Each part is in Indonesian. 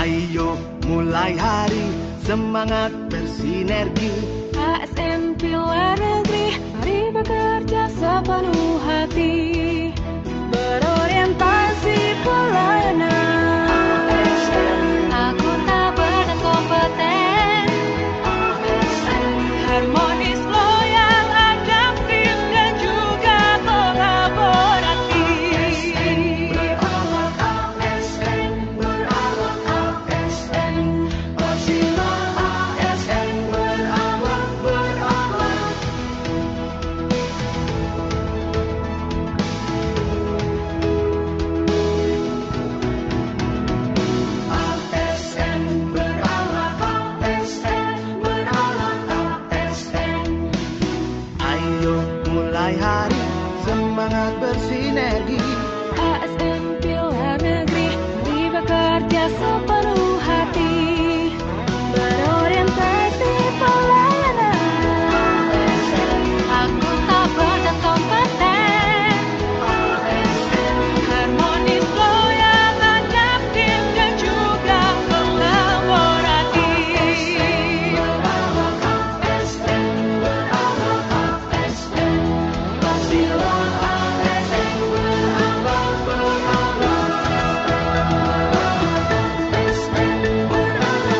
Ayo mulai hari, semangat bersinergi. ASN Luar Negeri, mari bekerja sepenuh hati, berorientasi pelayanan, akuntabel dan kompeten, harmonis, loyal, adaptif, dan juga kolaboratif. Berawak ASN, berawak ASN, bersila ASN, berawak, berawak. ASN, berawak ASN, berawak ASN. Ayo mulai hari, semangat bersinergi. ASN Luar Negeri, mari bekerja sepenuh hati, berorientasi pelayanan, akuntabel dan kompeten, harmonis, loyal, adaptif, dan juga kolaboratif. Berawak ASN, berawak ASN, bersila ASN, berawak, berawak. ASN, berawak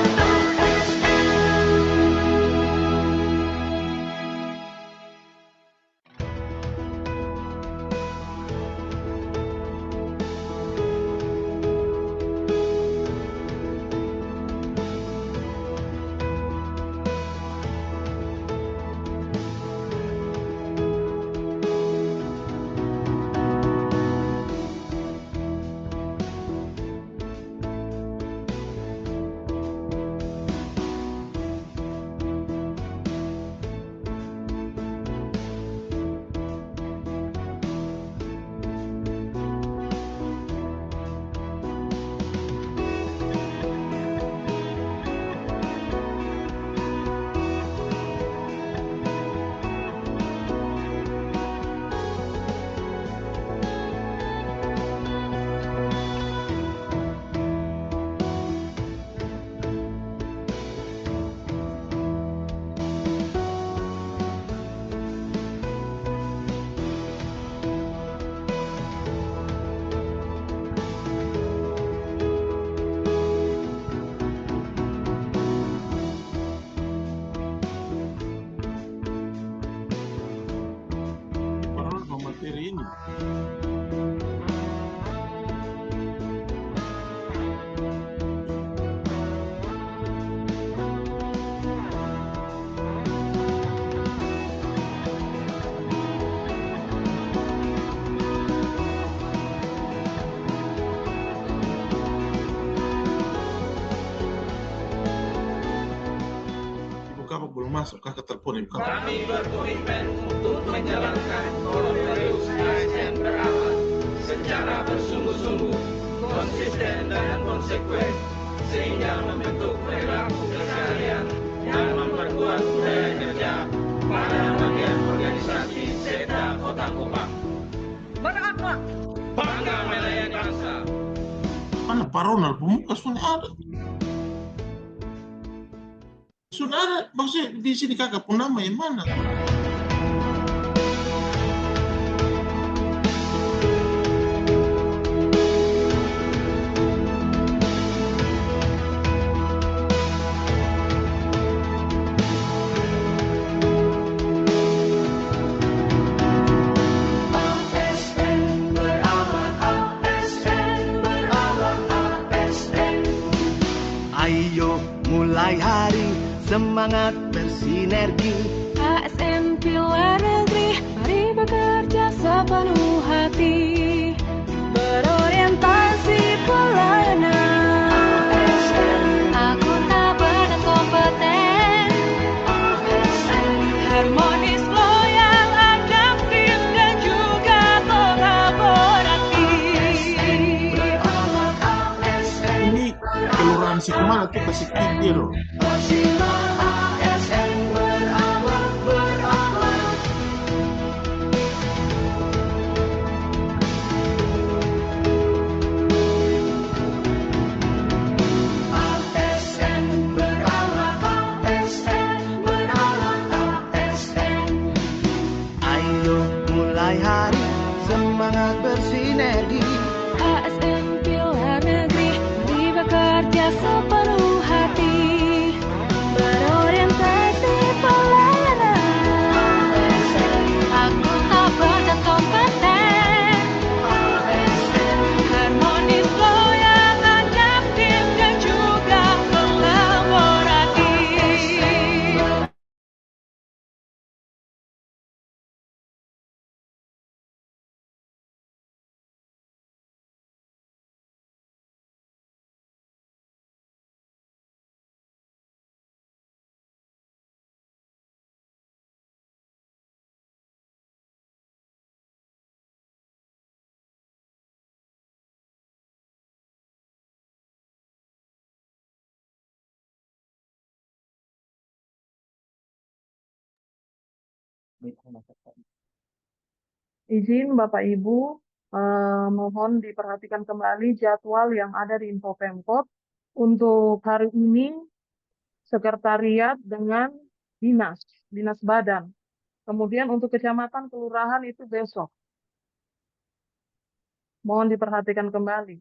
Padahal materi ini. Ibu Kabak belum masuk, kakak telepon Ibu Kabak. Kami berkomitmen untuk menjalankan Kolonius ASN berawal secara bersungguh-sungguh, konsisten dan konsekuen, sehingga membentuk perilaku keseharian dan memperkuat budaya kerja pada bagian organisasi Seda Kota Kupang. Berakhlak, bangga melayani bangsa. Mana Pak Ronald Pemuka sudah ada. Sudah ada, maksudnya di sini kakak pun nama yang mana? ASN, berawak ASN, berawak ASN. Ayo mulai hari, semangat bersinergi. ASN Luar Negeri, mari bekerja sepenuh hati, berorientasi pelayanan, akuntabel dan kompeten, harmonis, loyal, adaptif, dan juga kolaboratif. Berawak ASN, Ini kelurahan Sikumala tuh kasih kit dia loh. bersila ASN, berawak, berawak. Izin Bapak Ibu, mohon diperhatikan kembali jadwal yang ada di Info Pemkot. Untuk hari ini, sekretariat dengan dinas badan. Kemudian untuk kecamatan, kelurahan itu besok. Mohon diperhatikan kembali.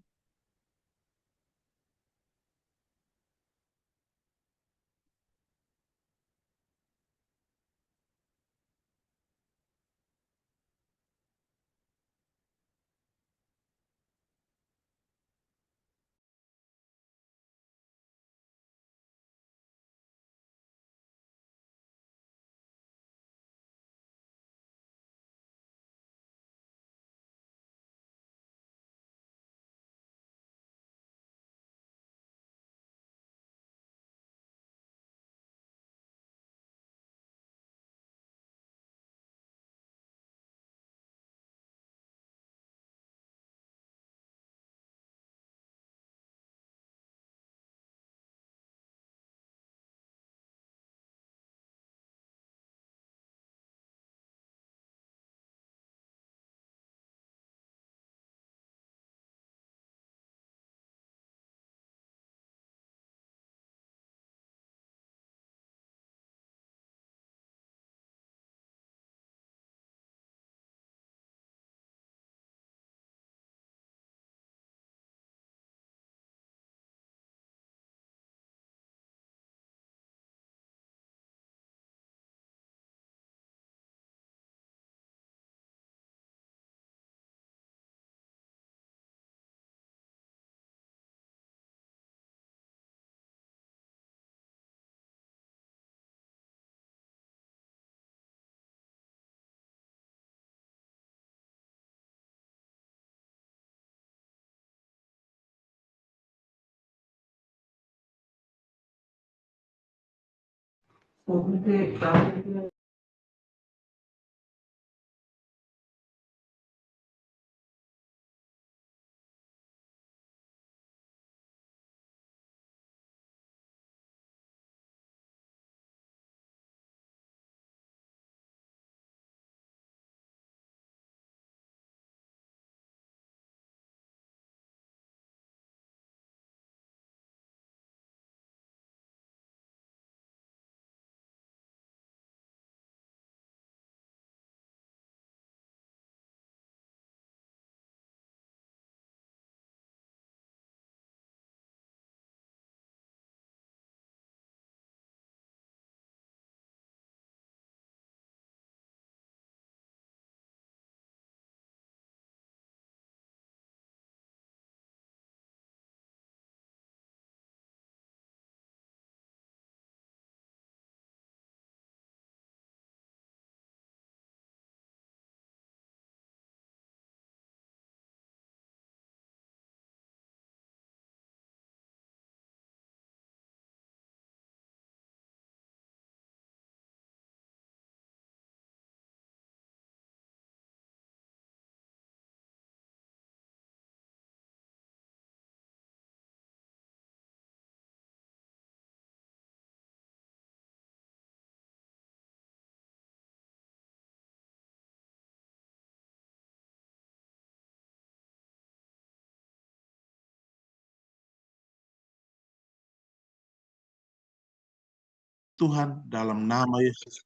Tuhan dalam nama Yesus.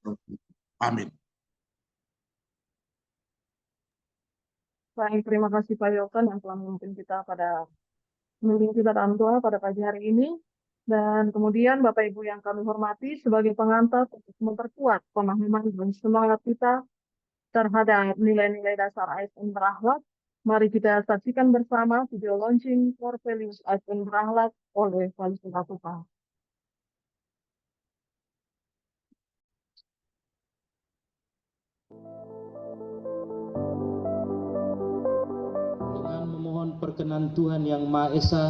Amin. Baik, terima kasih Pak Yokan yang telah memimpin kita dalam doa pada pagi hari ini. Dan kemudian Bapak Ibu yang kami hormati, sebagai pengantar untuk memperkuat pemahaman dan semangat kita terhadap nilai-nilai dasar ASN berakhlak, mari kita saksikan bersama video launching Core Values ASN berakhlak oleh Wali Kota Kupang. Dengan memohon perkenan Tuhan Yang Maha Esa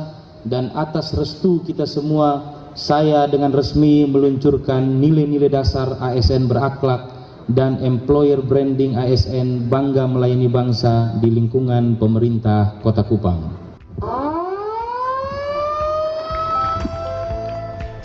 dan atas restu kita semua, saya dengan resmi meluncurkan nilai-nilai dasar ASN berakhlak dan employer branding ASN bangga melayani bangsa di lingkungan pemerintah Kota Kupang.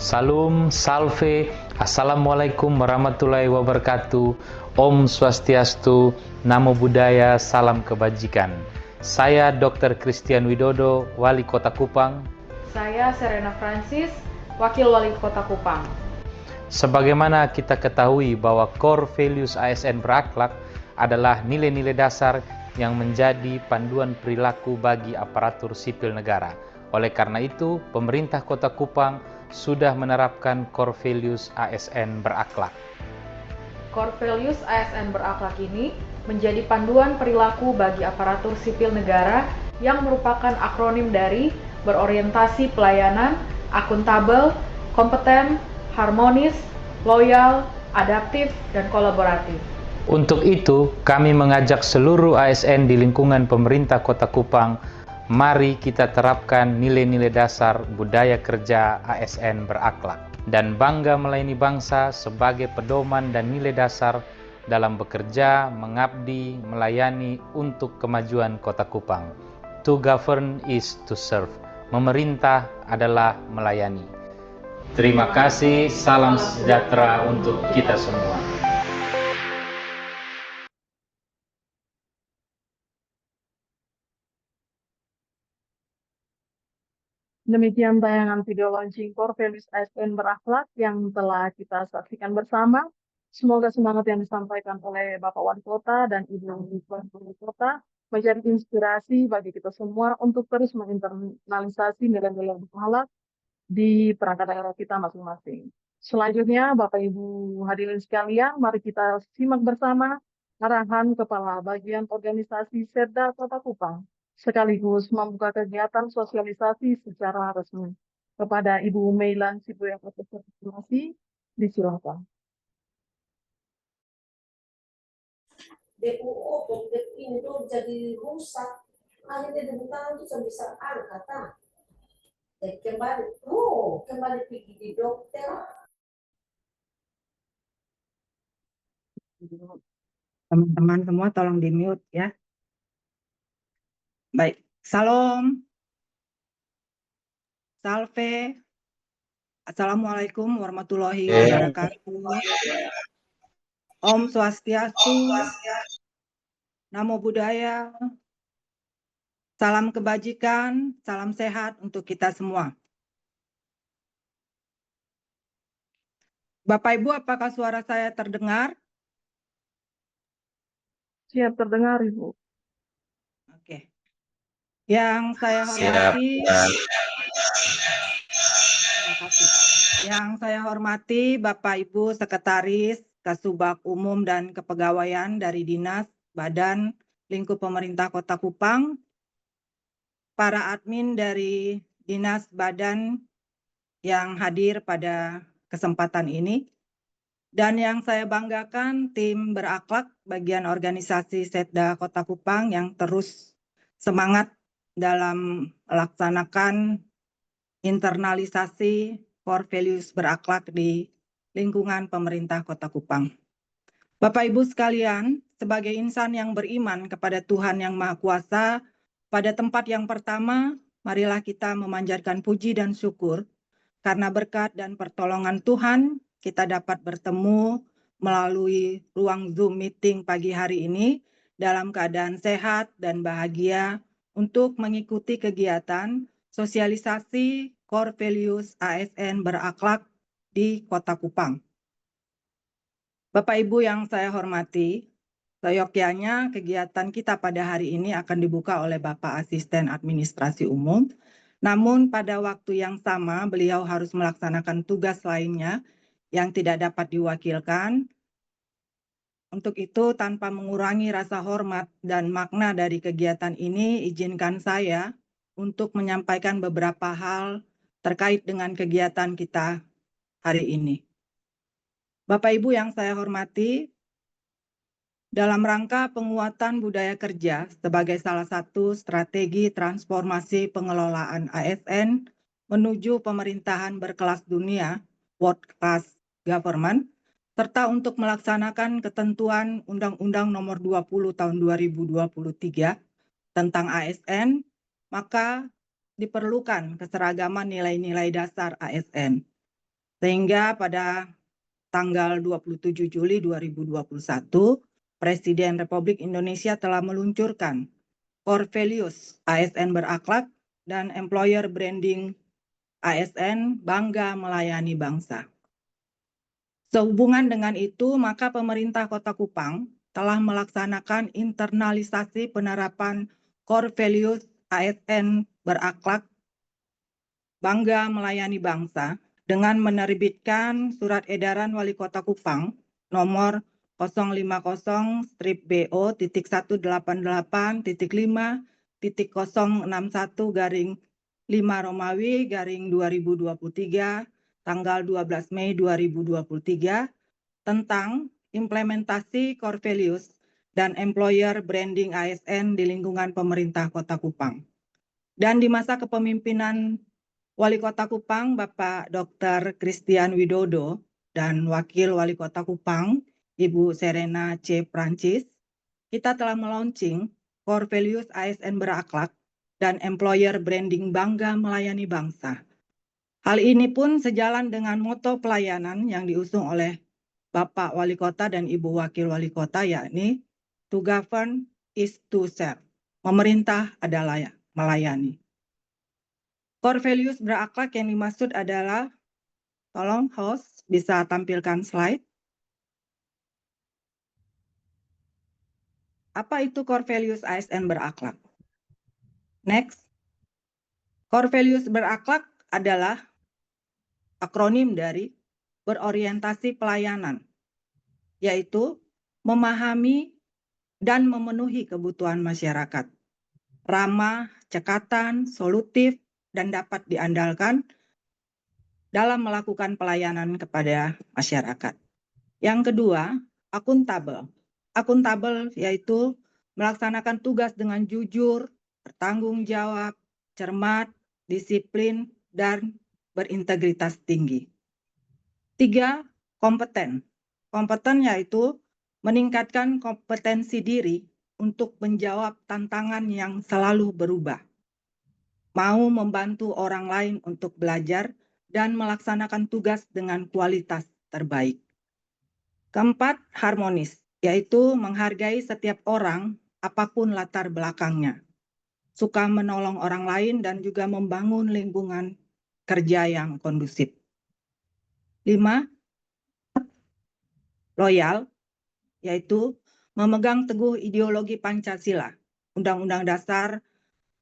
Salam, salve, Assalamualaikum warahmatullahi wabarakatuh. Om Swastiastu, Namo Buddhaya, salam kebajikan. Saya Dr. Christian Widodo, Wali Kota Kupang. Saya Serena Francis, Wakil Wali Kota Kupang. Sebagaimana kita ketahui bahwa core values ASN berakhlak adalah nilai-nilai dasar yang menjadi panduan perilaku bagi aparatur sipil negara. Oleh karena itu, pemerintah Kota Kupang sudah menerapkan core values ASN berakhlak. Core values ASN berakhlak ini menjadi panduan perilaku bagi aparatur sipil negara yang merupakan akronim dari berorientasi pelayanan, akuntabel, kompeten, harmonis, loyal, adaptif, dan kolaboratif. Untuk itu, kami mengajak seluruh ASN di lingkungan pemerintah Kota Kupang, mari kita terapkan nilai-nilai dasar budaya kerja ASN berakhlak dan bangga melayani bangsa sebagai pedoman dan nilai dasar dalam bekerja, mengabdi, melayani untuk kemajuan Kota Kupang. To govern is to serve. Memerintah adalah melayani. Terima kasih, salam sejahtera untuk kita semua. Demikian tayangan video launching Core Values ASN berakhlak yang telah kita saksikan bersama. Semoga semangat yang disampaikan oleh Bapak Wali Kota dan Ibu Wali Kota menjadi inspirasi bagi kita semua untuk terus menginternalisasi nilai-nilai berakhlak di perangkat daerah kita masing-masing. Selanjutnya, Bapak Ibu hadirin sekalian, mari kita simak bersama arahan Kepala Bagian Organisasi Setda Kota Kupang, sekaligus membuka kegiatan sosialisasi secara resmi. Kepada Ibu Meilan Sibuya Informasi, disilakan. DUO, Indo jadi rusak. Akhirnya di tangan itu bisa angkat. Kembali pergi di dokter. Teman-teman semua tolong di mute ya. Baik, salam. Salve. Assalamualaikum warahmatullahi wabarakatuh. Om Swastiastu. Namo Buddhaya. Salam kebajikan, salam sehat untuk kita semua. Bapak Ibu, apakah suara saya terdengar? Siap terdengar, Ibu. Oke. Yang saya hormati, terima kasih. Yang saya hormati Bapak Ibu Sekretaris Kasubag Umum dan Kepegawaian dari Dinas Badan Lingkup Pemerintah Kota Kupang, para admin dari Dinas Badan yang hadir pada kesempatan ini, dan yang saya banggakan tim berakhlak bagian organisasi Setda Kota Kupang yang terus semangat dalam melaksanakan internalisasi core values berakhlak di lingkungan pemerintah Kota Kupang. Bapak Ibu sekalian, sebagai insan yang beriman kepada Tuhan Yang Maha Kuasa, pada tempat yang pertama, marilah kita memanjatkan puji dan syukur karena berkat dan pertolongan Tuhan, kita dapat bertemu melalui ruang Zoom meeting pagi hari ini dalam keadaan sehat dan bahagia untuk mengikuti kegiatan sosialisasi core values ASN berakhlak di Kota Kupang. Bapak Ibu yang saya hormati, seyogyanya kegiatan kita pada hari ini akan dibuka oleh Bapak Asisten Administrasi Umum. Namun pada waktu yang sama beliau harus melaksanakan tugas lainnya yang tidak dapat diwakilkan. Untuk itu tanpa mengurangi rasa hormat dan makna dari kegiatan ini, izinkan saya untuk menyampaikan beberapa hal terkait dengan kegiatan kita hari ini. Bapak Ibu yang saya hormati, dalam rangka penguatan budaya kerja sebagai salah satu strategi transformasi pengelolaan ASN menuju pemerintahan berkelas dunia, world class government, serta untuk melaksanakan ketentuan Undang-Undang Nomor 20 Tahun 2023 tentang ASN, maka diperlukan keseragaman nilai-nilai dasar ASN. Sehingga pada tanggal 27 Juli 2021, Presiden Republik Indonesia telah meluncurkan Core Values ASN Berakhlak dan Employer Branding ASN Bangga Melayani Bangsa. Sehubungan dengan itu, maka pemerintah Kota Kupang telah melaksanakan internalisasi penerapan Core Values ASN Berakhlak Bangga Melayani Bangsa dengan menerbitkan Surat Edaran Wali Kota Kupang nomor 050-BO.118.5-061-5 tanggal 12 Mei 2023 tentang implementasi Core Values dan Employer Branding ASN di lingkungan pemerintah Kota Kupang. Dan di masa kepemimpinan Wali Kota Kupang, Bapak Dr. Christian Widodo, dan Wakil Wali Kota Kupang, Ibu Serena C. Prancis, kita telah melaunching Core Values ASN Berakhlak dan Employer Branding Bangga Melayani Bangsa. Hal ini pun sejalan dengan moto pelayanan yang diusung oleh Bapak Wali Kota dan Ibu Wakil Wali Kota, yakni to govern is to serve. Memerintah adalah melayani. Core Values Berakhlak yang dimaksud adalah, tolong host bisa tampilkan slide. Apa itu Core Values ASN Berakhlak? Next. Core Values Berakhlak adalah akronim dari berorientasi pelayanan, yaitu memahami dan memenuhi kebutuhan masyarakat, ramah, cekatan, solutif, dan dapat diandalkan dalam melakukan pelayanan kepada masyarakat. Yang kedua, akuntabel. Akuntabel yaitu melaksanakan tugas dengan jujur, bertanggung jawab, cermat, disiplin, dan berintegritas tinggi. 3. Kompeten. Kompeten yaitu meningkatkan kompetensi diri untuk menjawab tantangan yang selalu berubah, mau membantu orang lain untuk belajar dan melaksanakan tugas dengan kualitas terbaik. Keempat, harmonis, yaitu menghargai setiap orang apapun latar belakangnya, suka menolong orang lain dan juga membangun lingkungan kerja yang kondusif. 5. Loyal, yaitu memegang teguh ideologi Pancasila, Undang-Undang Dasar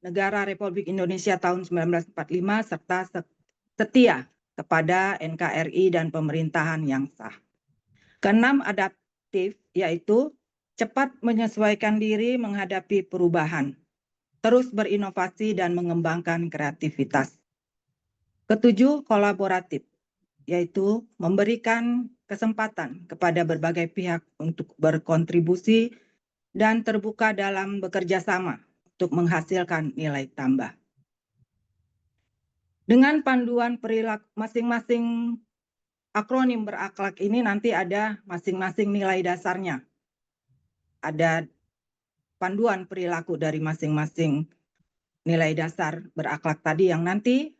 Negara Republik Indonesia tahun 1945, serta setia kepada NKRI dan pemerintahan yang sah. Keenam, adaptif, yaitu cepat menyesuaikan diri menghadapi perubahan, terus berinovasi dan mengembangkan kreativitas. Ketujuh, kolaboratif, yaitu memberikan kesempatan kepada berbagai pihak untuk berkontribusi dan terbuka dalam bekerja sama untuk menghasilkan nilai tambah. Dengan panduan perilaku masing-masing akronim berakhlak ini nanti ada masing-masing nilai dasarnya. Ada panduan perilaku dari masing-masing nilai dasar berakhlak tadi yang nanti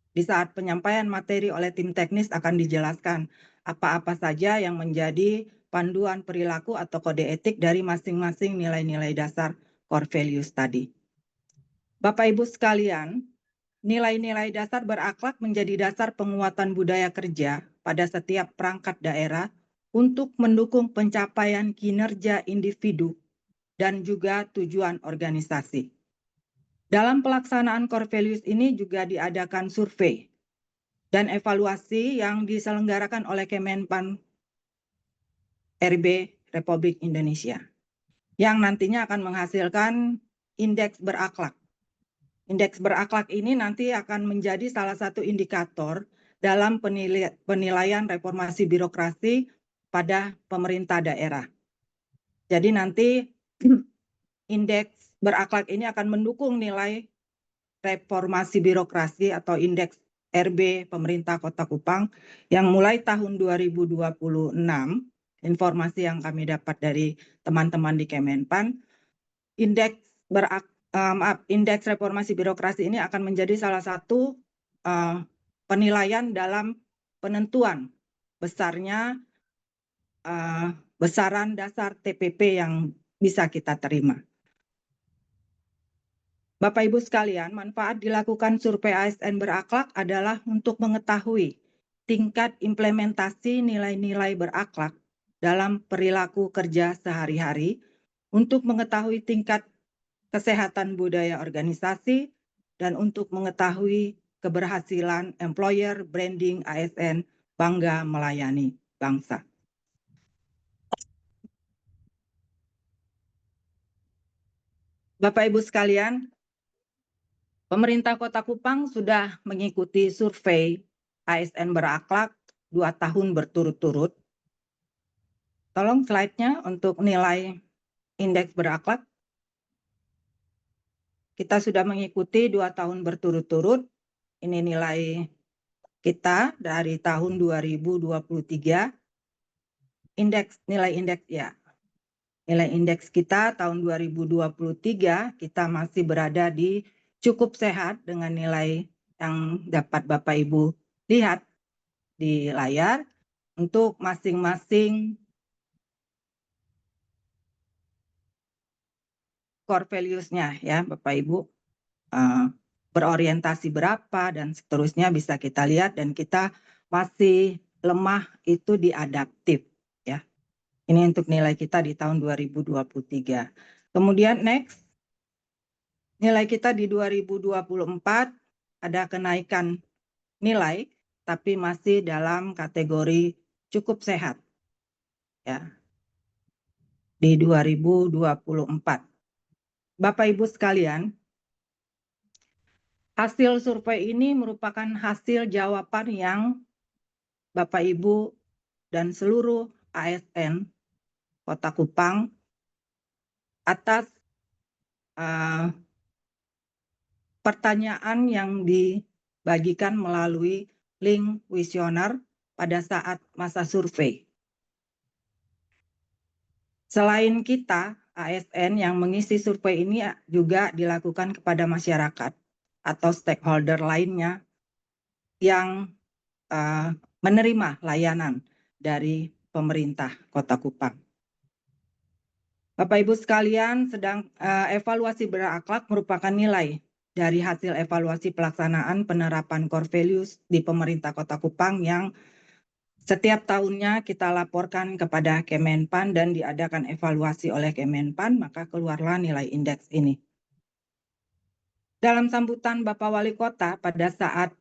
di saat penyampaian materi oleh tim teknis akan dijelaskan apa-apa saja yang menjadi panduan perilaku atau kode etik dari masing-masing nilai-nilai dasar core values tadi. Bapak Ibu sekalian, nilai-nilai dasar berakhlak menjadi dasar penguatan budaya kerja pada setiap perangkat daerah untuk mendukung pencapaian kinerja individu dan juga tujuan organisasi. Dalam pelaksanaan core values ini juga diadakan survei dan evaluasi yang diselenggarakan oleh Kemenpan RB Republik Indonesia, yang nantinya akan menghasilkan indeks berakhlak. Indeks berakhlak ini nanti akan menjadi salah satu indikator dalam penilaian reformasi birokrasi pada pemerintah daerah. Jadi nanti indeks berakhlak ini akan mendukung nilai reformasi birokrasi atau indeks RB pemerintah Kota Kupang yang mulai tahun 2026, informasi yang kami dapat dari teman-teman di Kemenpan, indeks reformasi birokrasi ini akan menjadi salah satu penilaian dalam penentuan besarnya besaran dasar TPP yang bisa kita terima. Bapak Ibu sekalian, manfaat dilakukan survei ASN berakhlak adalah untuk mengetahui tingkat implementasi nilai-nilai berakhlak dalam perilaku kerja sehari-hari, untuk mengetahui tingkat kesehatan budaya organisasi, dan untuk mengetahui keberhasilan employer branding ASN bangga melayani bangsa. Bapak Ibu sekalian, pemerintah Kota Kupang sudah mengikuti survei ASN berakhlak 2 tahun berturut-turut. Tolong slide-nya untuk nilai indeks berakhlak. Kita sudah mengikuti 2 tahun berturut-turut. Ini nilai kita dari tahun 2023. Nilai indeks kita tahun 2023 kita masih berada di cukup sehat dengan nilai yang dapat Bapak Ibu lihat di layar untuk masing-masing core values-nya ya Bapak Ibu, berorientasi berapa dan seterusnya bisa kita lihat, dan kita masih lemah itu di adaptif ya. Ini untuk nilai kita di tahun 2023. Kemudian next, nilai kita di 2024 ada kenaikan nilai tapi masih dalam kategori cukup sehat ya di 2024. Bapak Ibu sekalian, hasil survei ini merupakan hasil jawaban yang Bapak Ibu dan seluruh ASN Kota Kupang atas pertanyaan yang dibagikan melalui link kuesioner pada saat masa survei. Selain kita, ASN yang mengisi survei ini juga dilakukan kepada masyarakat atau stakeholder lainnya yang menerima layanan dari pemerintah Kota Kupang. Bapak Ibu sekalian, evaluasi berakhlak merupakan nilai dari hasil evaluasi pelaksanaan penerapan core values di pemerintah Kota Kupang yang setiap tahunnya kita laporkan kepada Kemenpan dan diadakan evaluasi oleh Kemenpan, maka keluarlah nilai indeks ini. Dalam sambutan Bapak Wali Kota pada saat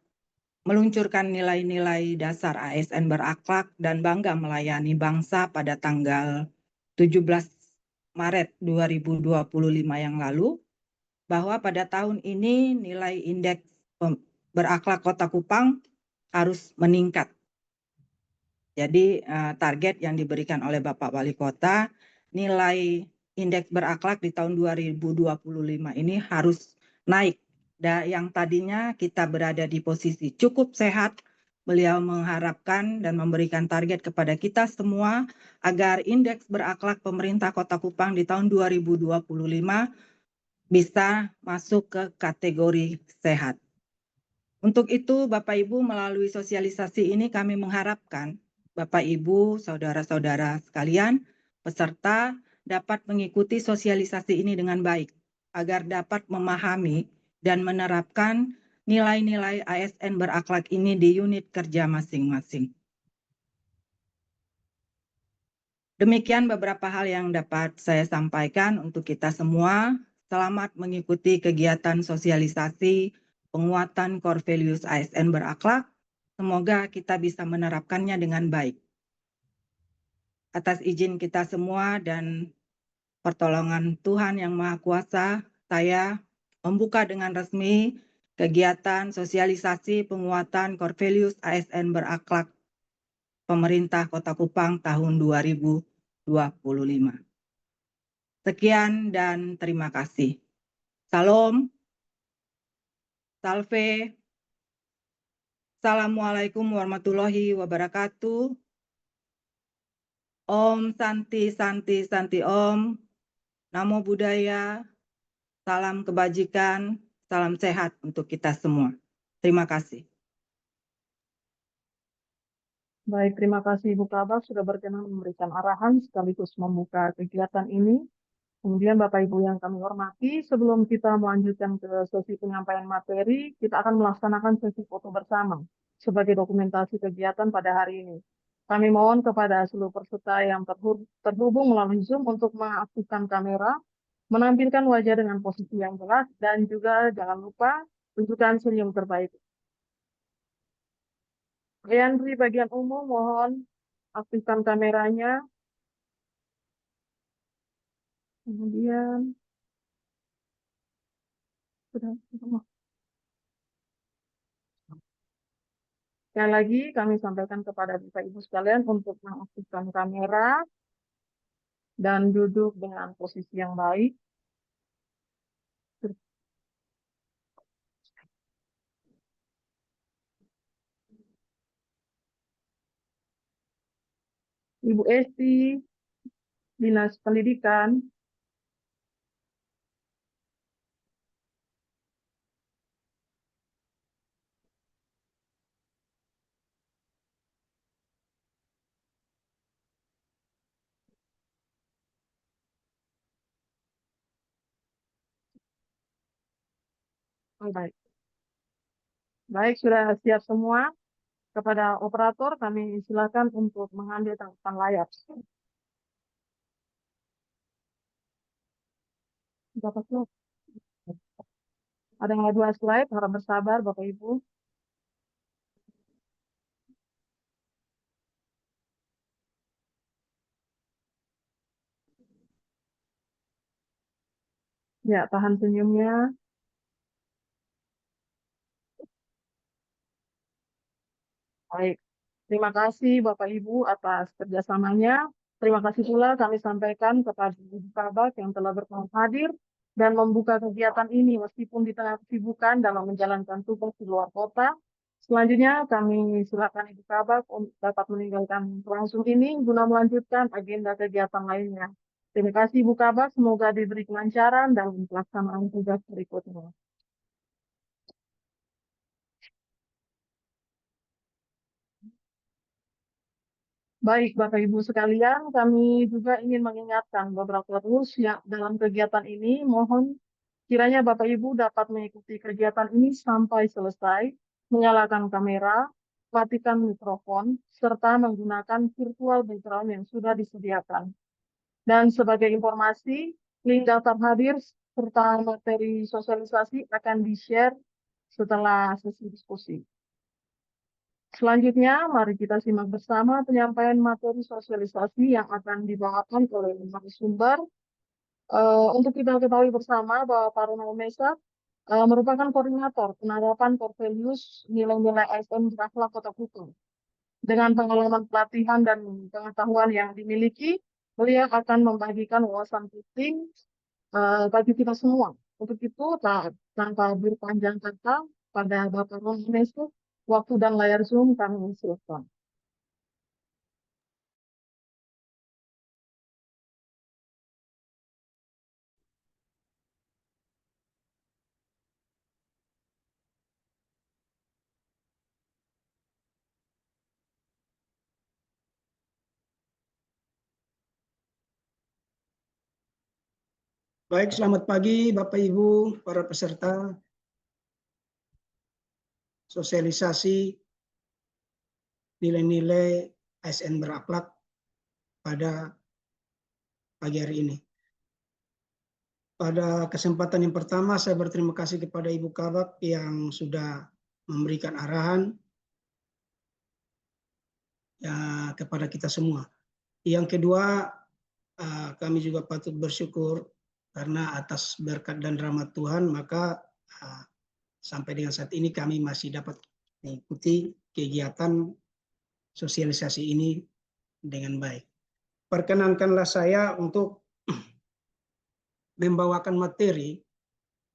meluncurkan nilai-nilai dasar ASN berakhlak dan bangga melayani bangsa pada tanggal 17 Maret 2025 yang lalu, bahwa pada tahun ini nilai indeks berakhlak Kota Kupang harus meningkat. Jadi target yang diberikan oleh Bapak Wali Kota, nilai indeks berakhlak di tahun 2025 ini harus naik. Yang tadinya kita berada di posisi cukup sehat, beliau mengharapkan dan memberikan target kepada kita semua agar indeks berakhlak pemerintah Kota Kupang di tahun 2025 bisa masuk ke kategori sehat. Untuk itu Bapak Ibu, melalui sosialisasi ini kami mengharapkan Bapak Ibu, saudara-saudara sekalian, peserta dapat mengikuti sosialisasi ini dengan baik agar dapat memahami dan menerapkan nilai-nilai ASN berakhlak ini di unit kerja masing-masing. Demikian beberapa hal yang dapat saya sampaikan untuk kita semua. Selamat mengikuti kegiatan sosialisasi penguatan core values ASN berakhlak. Semoga kita bisa menerapkannya dengan baik. Atas izin kita semua dan pertolongan Tuhan Yang Maha Kuasa, saya membuka dengan resmi kegiatan sosialisasi penguatan core values ASN berakhlak pemerintah Kota Kupang tahun 2025. Sekian dan terima kasih. Salam, salve, Assalamualaikum warahmatullahi wabarakatuh. Om Santi Santi Santi Om, Namo Buddhaya, salam kebajikan, salam sehat untuk kita semua. Terima kasih. Baik, terima kasih Ibu Kabak sudah berkenan memberikan arahan sekaligus membuka kegiatan ini. Kemudian Bapak Ibu yang kami hormati, sebelum kita melanjutkan ke sesi penyampaian materi, kita akan melaksanakan sesi foto bersama sebagai dokumentasi kegiatan pada hari ini. Kami mohon kepada seluruh peserta yang terhubung melalui Zoom untuk mengaktifkan kamera, menampilkan wajah dengan posisi yang jelas, dan juga jangan lupa tunjukkan senyum terbaik. Leandri bagian umum mohon aktifkan kameranya. Kemudian sudah. Sekali lagi kami sampaikan kepada Bapak Ibu sekalian untuk mengaktifkan kamera dan duduk dengan posisi yang baik. Ibu Esti, Dinas Pendidikan. Oh, baik. Baik, sudah siap semua. Kepada operator kami silakan untuk mengambil tangkapan layar. Berapa slide? Ada 2 slide, harap bersabar Bapak Ibu. Ya, tahan senyumnya. Baik, terima kasih Bapak Ibu atas kerjasamanya. Terima kasih pula kami sampaikan kepada Ibu Kabak yang telah berkenan hadir dan membuka kegiatan ini meskipun di tengah kesibukan dalam menjalankan tugas di luar kota. Selanjutnya kami silakan Ibu Kabak untuk dapat meninggalkan langsung ini guna melanjutkan agenda kegiatan lainnya. Terima kasih Ibu Kabak, semoga diberi kelancaran dalam pelaksanaan tugas berikutnya. Baik, Bapak Ibu sekalian, kami juga ingin mengingatkan beberapa rules yang dalam kegiatan ini. Mohon kiranya Bapak Ibu dapat mengikuti kegiatan ini sampai selesai, menyalakan kamera, matikan mikrofon, serta menggunakan virtual background yang sudah disediakan. Dan sebagai informasi, link daftar hadir serta materi sosialisasi akan di-share setelah sesi diskusi. Selanjutnya, mari kita simak bersama penyampaian materi sosialisasi yang akan dibawakan oleh narasumber. Untuk kita ketahui bersama bahwa Pak Ronald Mesa merupakan koordinator penerapan core values nilai-nilai ASN berakhlak Kota Kupang. Dengan pengalaman pelatihan dan pengetahuan yang dimiliki, beliau akan membagikan wawasan penting bagi kita semua. Untuk itu, tanpa berpanjang kata, pada Bapak Ronald Mesa, waktu dan layar Zoom kami silakan. Baik, selamat pagi Bapak Ibu, para peserta sosialisasi nilai-nilai ASN berakhlak pada pagi hari ini. Pada kesempatan yang pertama, saya berterima kasih kepada Ibu Kabak yang sudah memberikan arahan ya, kepada kita semua. Yang kedua, kami juga patut bersyukur karena atas berkat dan rahmat Tuhan, maka sampai dengan saat ini kami masih dapat mengikuti kegiatan sosialisasi ini dengan baik. Perkenankanlah saya untuk membawakan materi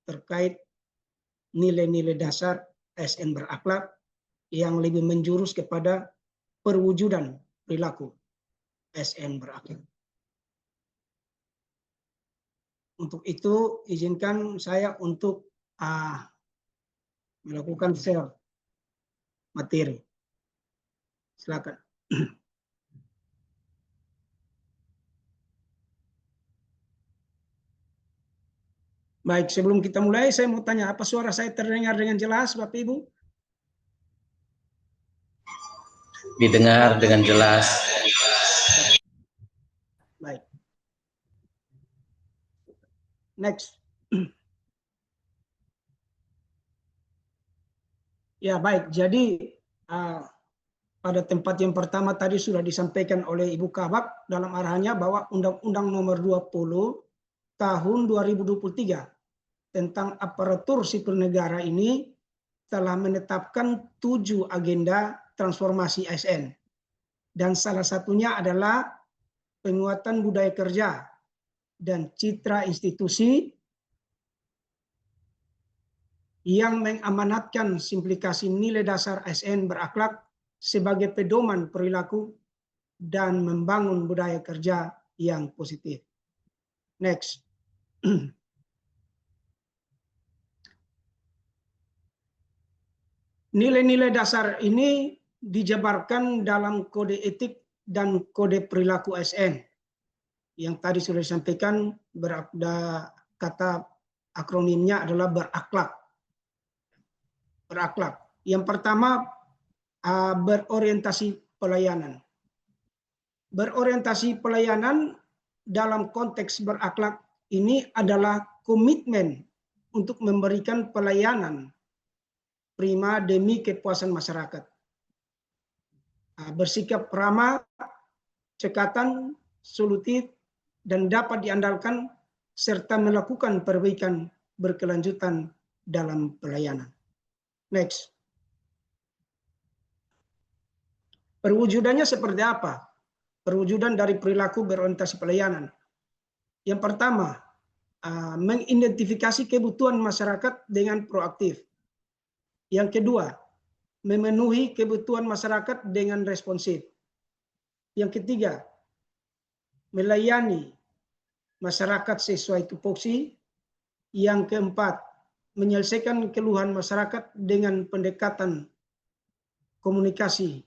terkait nilai-nilai dasar ASN berakhlak yang lebih menjurus kepada perwujudan perilaku ASN berakhlak. Untuk itu, izinkan saya untuk melakukan share materi. Silakan. Baik, sebelum kita mulai, saya mau tanya, apa suara saya terdengar dengan jelas, Bapak Ibu? Didengar dengan jelas. Baik. Next. Ya, baik. Jadi, pada tempat yang pertama tadi sudah disampaikan oleh Ibu Kabak dalam arahannya bahwa Undang-Undang Nomor 20 Tahun 2023 tentang aparatur sipil negara ini telah menetapkan 7 agenda transformasi ASN. Dan salah satunya adalah penguatan budaya kerja dan citra institusi yang mengamanatkan simplikasi nilai dasar ASN berakhlak sebagai pedoman perilaku dan membangun budaya kerja yang positif. Next. Nilai-nilai dasar ini dijabarkan dalam kode etik dan kode perilaku ASN yang tadi sudah disampaikan, kata akronimnya adalah berakhlak. Berakhlak. Yang pertama, berorientasi pelayanan. Berorientasi pelayanan dalam konteks berakhlak ini adalah komitmen untuk memberikan pelayanan prima demi kepuasan masyarakat. Bersikap ramah, cekatan, solutif, dan dapat diandalkan serta melakukan perbaikan berkelanjutan dalam pelayanan. Next. Perwujudannya seperti apa? Perwujudan dari perilaku berorientasi pelayanan. Yang pertama, mengidentifikasi kebutuhan masyarakat dengan proaktif. Yang kedua, memenuhi kebutuhan masyarakat dengan responsif. Yang ketiga, melayani masyarakat sesuai tupoksi. Yang keempat, menyelesaikan keluhan masyarakat dengan pendekatan komunikasi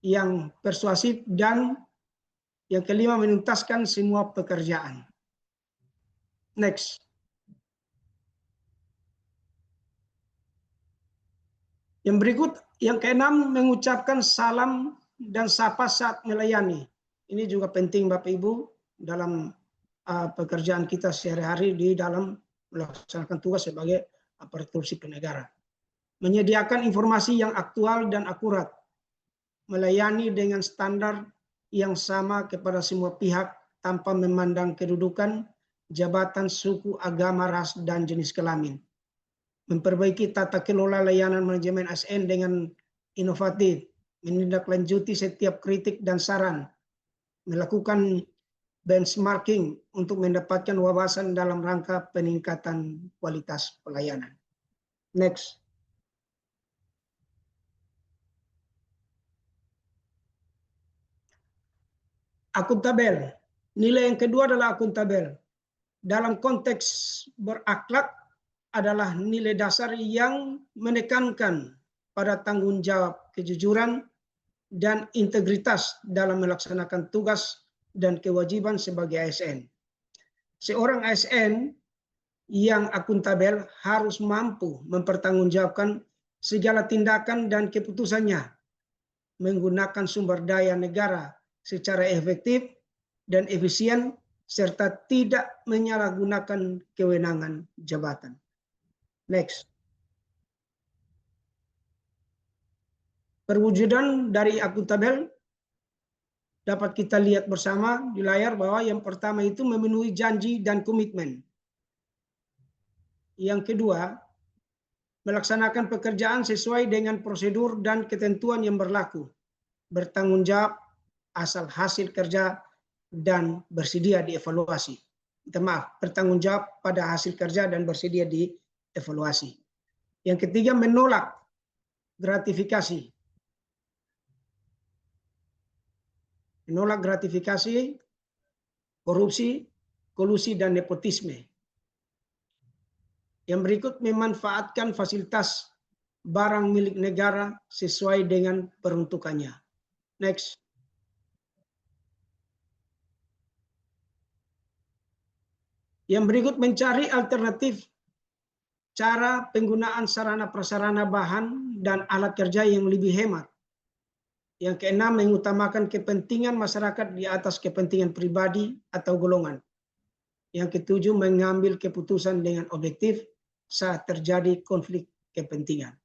yang persuasif, dan yang kelima, menuntaskan semua pekerjaan. Next. Yang berikut, yang keenam, mengucapkan salam dan sapa saat melayani. Ini juga penting Bapak Ibu dalam pekerjaan kita sehari-hari di dalam melaksanakan tugas sebagai aparatur sipil negara. Menyediakan informasi yang aktual dan akurat. Melayani dengan standar yang sama kepada semua pihak tanpa memandang kedudukan, jabatan, suku, agama, ras, dan jenis kelamin. Memperbaiki tata kelola layanan manajemen ASN dengan inovatif, menindaklanjuti setiap kritik dan saran, melakukan benchmarking untuk mendapatkan wawasan dalam rangka peningkatan kualitas pelayanan. Next. Akuntabel. Nilai yang kedua adalah akuntabel. Dalam konteks berakhlak adalah nilai dasar yang menekankan pada tanggung jawab, kejujuran, dan integritas dalam melaksanakan tugas dan kewajiban sebagai ASN. Seorang ASN yang akuntabel harus mampu mempertanggungjawabkan segala tindakan dan keputusannya, menggunakan sumber daya negara secara efektif dan efisien, serta tidak menyalahgunakan kewenangan jabatan. Next. Perwujudan dari akuntabel dapat kita lihat bersama di layar bahwa yang pertama itu memenuhi janji dan komitmen. Yang kedua, melaksanakan pekerjaan sesuai dengan prosedur dan ketentuan yang berlaku, bertanggung jawab asal hasil kerja, dan bersedia dievaluasi. Bertanggung jawab pada hasil kerja dan bersedia dievaluasi. Yang ketiga, menolak gratifikasi. Menolak gratifikasi, korupsi, kolusi, dan nepotisme. Yang berikut, memanfaatkan fasilitas barang milik negara sesuai dengan peruntukannya. Next. Yang berikut mencari alternatif cara penggunaan sarana prasarana bahan dan alat kerja yang lebih hemat. Yang keenam, mengutamakan kepentingan masyarakat di atas kepentingan pribadi atau golongan. Yang ketujuh, mengambil keputusan dengan objektif saat terjadi konflik kepentingan.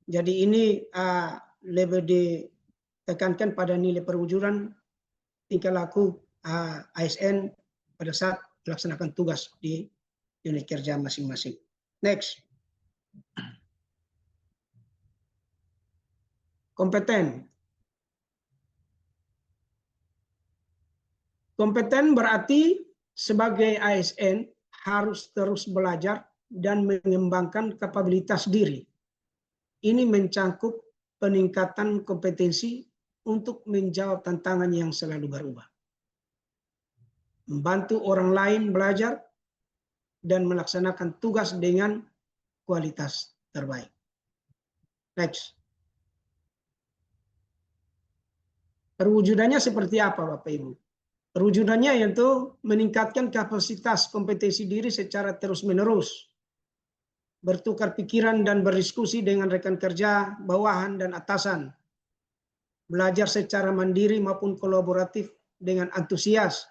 Jadi ini lebih ditekankan pada nilai perwujudan tingkah laku ASN pada saat melaksanakan tugas di unit kerja masing-masing. Next. Kompeten. Kompeten berarti sebagai ASN harus terus belajar dan mengembangkan kapabilitas diri. Ini mencakup peningkatan kompetensi untuk menjawab tantangan yang selalu berubah. Membantu orang lain belajar dan melaksanakan tugas dengan kualitas terbaik. Next. Perwujudannya seperti apa, Bapak Ibu? Perwujudannya yaitu meningkatkan kapasitas kompetensi diri secara terus-menerus, bertukar pikiran dan berdiskusi dengan rekan kerja, bawahan, dan atasan, belajar secara mandiri maupun kolaboratif dengan antusias,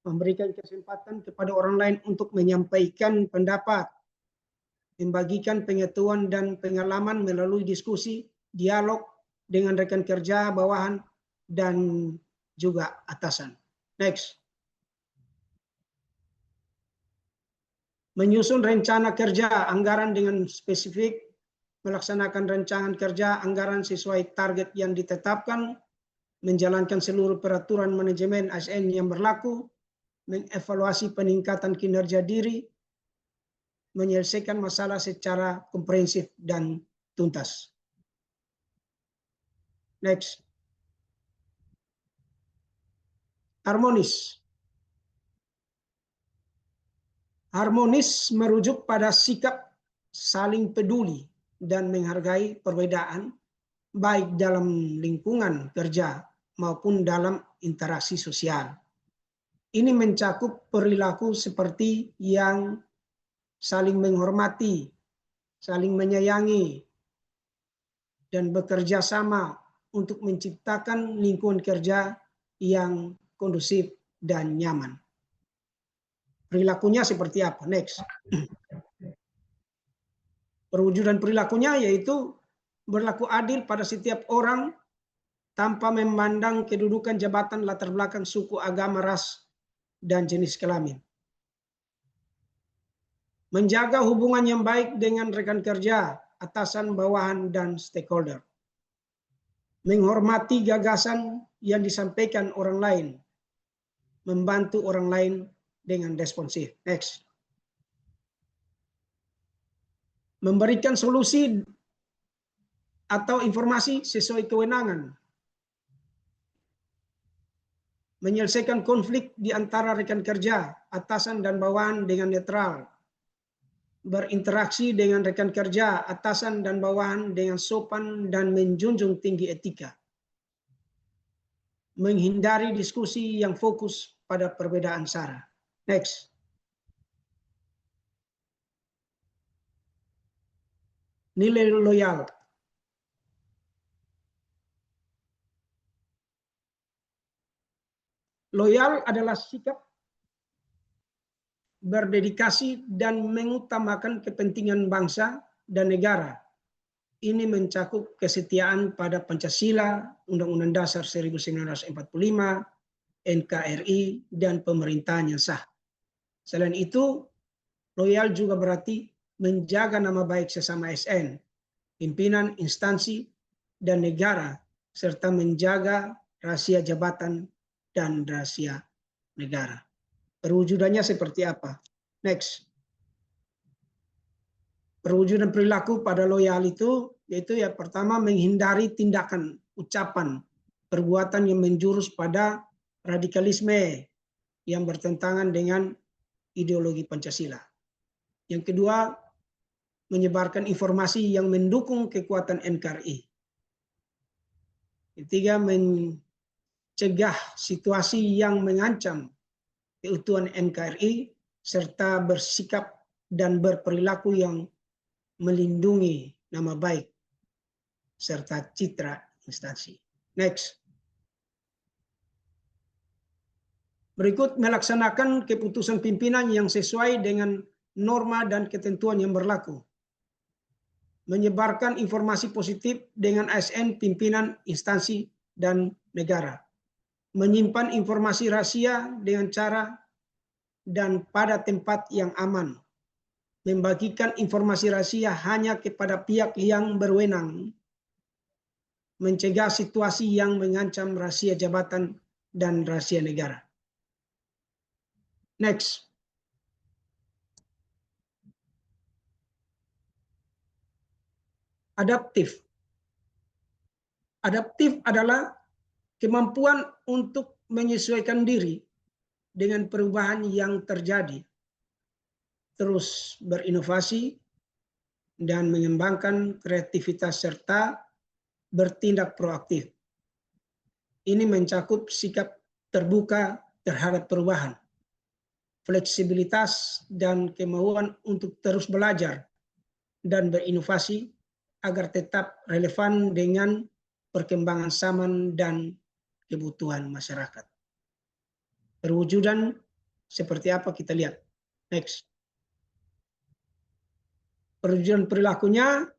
memberikan kesempatan kepada orang lain untuk menyampaikan pendapat, membagikan pengetahuan dan pengalaman melalui diskusi, dialog dengan rekan kerja, bawahan, dan juga atasan. Next. Menyusun rencana kerja anggaran dengan spesifik, melaksanakan rancangan kerja anggaran sesuai target yang ditetapkan, menjalankan seluruh peraturan manajemen ASN yang berlaku, mengevaluasi peningkatan kinerja diri, menyelesaikan masalah secara komprehensif dan tuntas. Next. Harmonis. Harmonis merujuk pada sikap saling peduli dan menghargai perbedaan, baik dalam lingkungan kerja maupun dalam interaksi sosial. Ini mencakup perilaku seperti yang saling menghormati, saling menyayangi, dan bekerja sama untuk menciptakan lingkungan kerja yang kondusif dan nyaman. Perilakunya seperti apa? Next. Perwujudan perilakunya yaitu berlaku adil pada setiap orang tanpa memandang kedudukan, jabatan, latar belakang, suku, agama, ras, dan jenis kelamin. Menjaga hubungan yang baik dengan rekan kerja, atasan, bawahan, dan stakeholder. Menghormati gagasan yang disampaikan orang lain. Membantu orang lain dengan responsif. Next. Memberikan solusi atau informasi sesuai kewenangan. Menyelesaikan konflik di antara rekan kerja, atasan dan bawahan dengan netral. Berinteraksi dengan rekan kerja, atasan dan bawahan dengan sopan dan menjunjung tinggi etika. Menghindari diskusi yang fokus pada perbedaan sara. Next. Nilai loyal. Loyal adalah sikap berdedikasi dan mengutamakan kepentingan bangsa dan negara. Ini mencakup kesetiaan pada Pancasila, Undang-Undang Dasar 1945, NKRI, dan pemerintahan yang sah. Selain itu, loyal juga berarti menjaga nama baik sesama ASN, pimpinan instansi, dan negara, serta menjaga rahasia jabatan dan rahasia negara. Perwujudannya seperti apa? Next. Perwujudan perilaku pada loyal itu yaitu yang pertama menghindari tindakan, ucapan, perbuatan yang menjurus pada radikalisme yang bertentangan dengan ideologi Pancasila. Yang kedua, menyebarkan informasi yang mendukung kekuatan NKRI. Ketiga, mencegah situasi yang mengancam keutuhan NKRI serta bersikap dan berperilaku yang melindungi nama baik serta citra instansi. Next. Berikut melaksanakan keputusan pimpinan yang sesuai dengan norma dan ketentuan yang berlaku. Menyebarkan informasi positif dengan ASN pimpinan instansi dan negara. Menyimpan informasi rahasia dengan cara dan pada tempat yang aman. Membagikan informasi rahasia hanya kepada pihak yang berwenang. Mencegah situasi yang mengancam rahasia jabatan dan rahasia negara. Next. Adaptif. Adaptif adalah kemampuan untuk menyesuaikan diri dengan perubahan yang terjadi, terus berinovasi dan mengembangkan kreativitas serta bertindak proaktif. Ini mencakup sikap terbuka terhadap perubahan, fleksibilitas dan kemauan untuk terus belajar dan berinovasi agar tetap relevan dengan perkembangan zaman dan kebutuhan masyarakat. Perwujudan seperti apa kita lihat. Next. Perwujudan perilakunya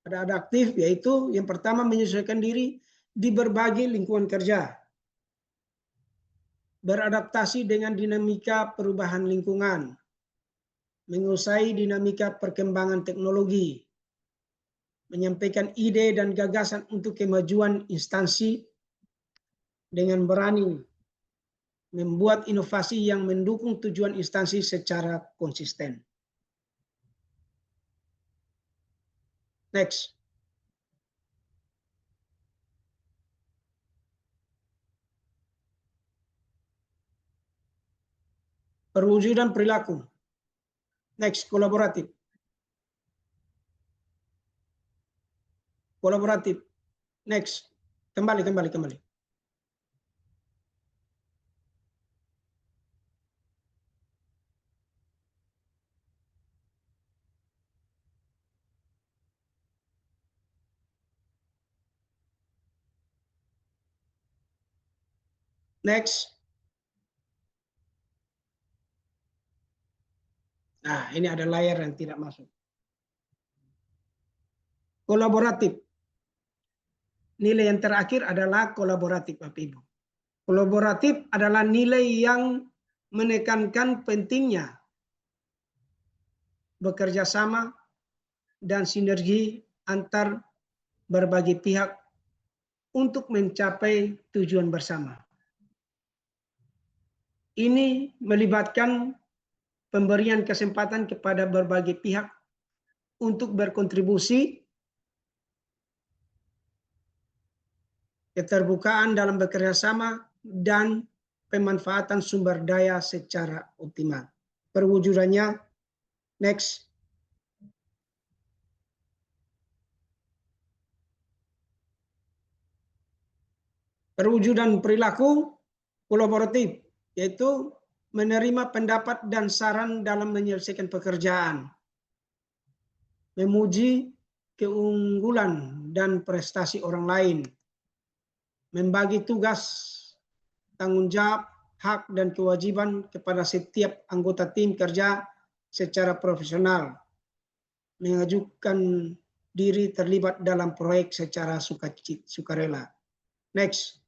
ada adaptif, yaitu yang pertama menyesuaikan diri di berbagai lingkungan kerja. Beradaptasi dengan dinamika perubahan lingkungan. Menguasai dinamika perkembangan teknologi. Menyampaikan ide dan gagasan untuk kemajuan instansi dengan berani. Membuat inovasi yang mendukung tujuan instansi secara konsisten. Next. Perwujudan perilaku. Next, kolaboratif. Kolaboratif. Next. Kembali. Next. Nah, ini ada layar yang tidak masuk. Kolaboratif. Nilai yang terakhir adalah kolaboratif, Bapak Ibu. Kolaboratif adalah nilai yang menekankan pentingnya bekerja sama dan sinergi antar berbagai pihak untuk mencapai tujuan bersama. Ini melibatkan pemberian kesempatan kepada berbagai pihak untuk berkontribusi, keterbukaan dalam bekerja sama, dan pemanfaatan sumber daya secara optimal. Perwujudannya, next. Perwujudan perilaku kolaboratif, yaitu menerima pendapat dan saran dalam menyelesaikan pekerjaan, memuji keunggulan dan prestasi orang lain, membagi tugas, tanggung jawab, hak dan kewajiban kepada setiap anggota tim kerja secara profesional, mengajukan diri terlibat dalam proyek secara sukarela. Next.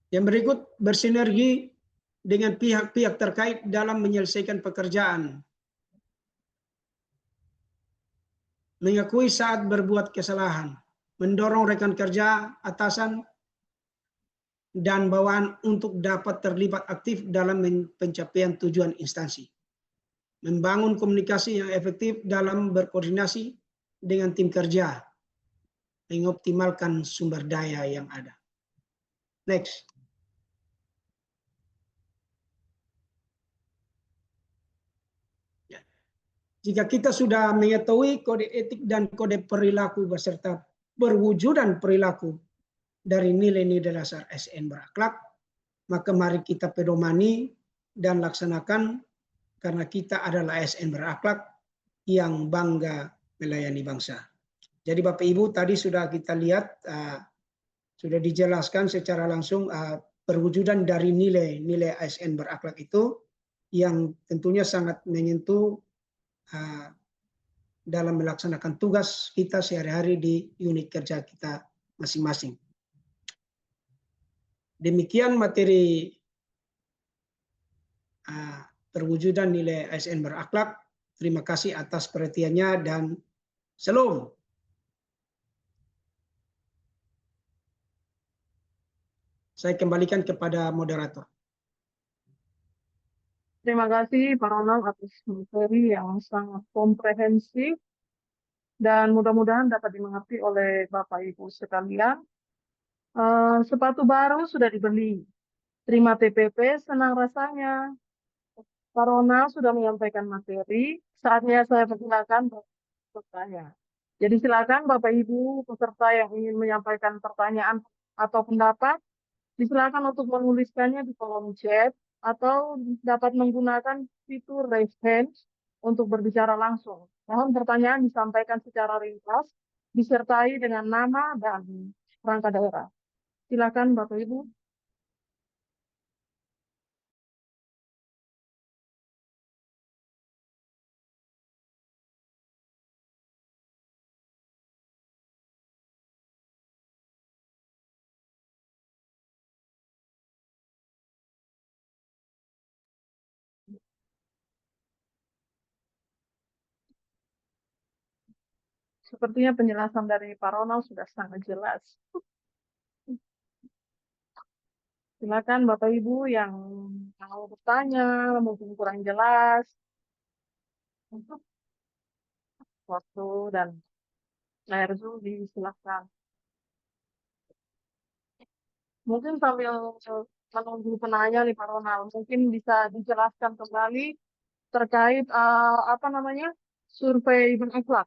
Yang berikut, bersinergi dengan pihak-pihak terkait dalam menyelesaikan pekerjaan. Mengakui saat berbuat kesalahan, mendorong rekan kerja, atasan, dan bawahan untuk dapat terlibat aktif dalam pencapaian tujuan instansi. Membangun komunikasi yang efektif dalam berkoordinasi dengan tim kerja, mengoptimalkan sumber daya yang ada. Next. Ya. Jika kita sudah mengetahui kode etik dan kode perilaku beserta perwujudan perilaku dari nilai-nilai dasar ASN berakhlak, maka mari kita pedomani dan laksanakan karena kita adalah ASN berakhlak yang bangga melayani bangsa. Jadi Bapak Ibu tadi sudah kita lihat, sudah dijelaskan secara langsung perwujudan dari nilai-nilai ASN berakhlak itu yang tentunya sangat menyentuh dalam melaksanakan tugas kita sehari-hari di unit kerja kita masing-masing. Demikian materi perwujudan nilai ASN berakhlak. Terima kasih atas perhatiannya dan shalom. Saya kembalikan kepada moderator. Terima kasih Pak Ronald atas materi yang sangat komprehensif dan mudah-mudahan dapat dimengerti oleh Bapak Ibu sekalian. Sepatu baru sudah dibeli, terima TPP, senang rasanya. Pak Ronald sudah menyampaikan materi, saatnya saya persilakan bertanya. Jadi silakan Bapak Ibu peserta yang ingin menyampaikan pertanyaan atau pendapat, disilakan untuk menuliskannya di kolom chat atau dapat menggunakan fitur raise hand untuk berbicara langsung. Mohon pertanyaan disampaikan secara ringkas, disertai dengan nama dan perangkat daerah. Silakan Bapak Ibu. Sepertinya penjelasan dari Pak Ronald sudah sangat jelas. Silakan Bapak Ibu yang mau bertanya, mungkin kurang jelas. Waktu dan layar Zoom disilakan. Mungkin sambil menunggu penanya nih Pak Ronald, mungkin bisa dijelaskan kembali terkait survei berakhlak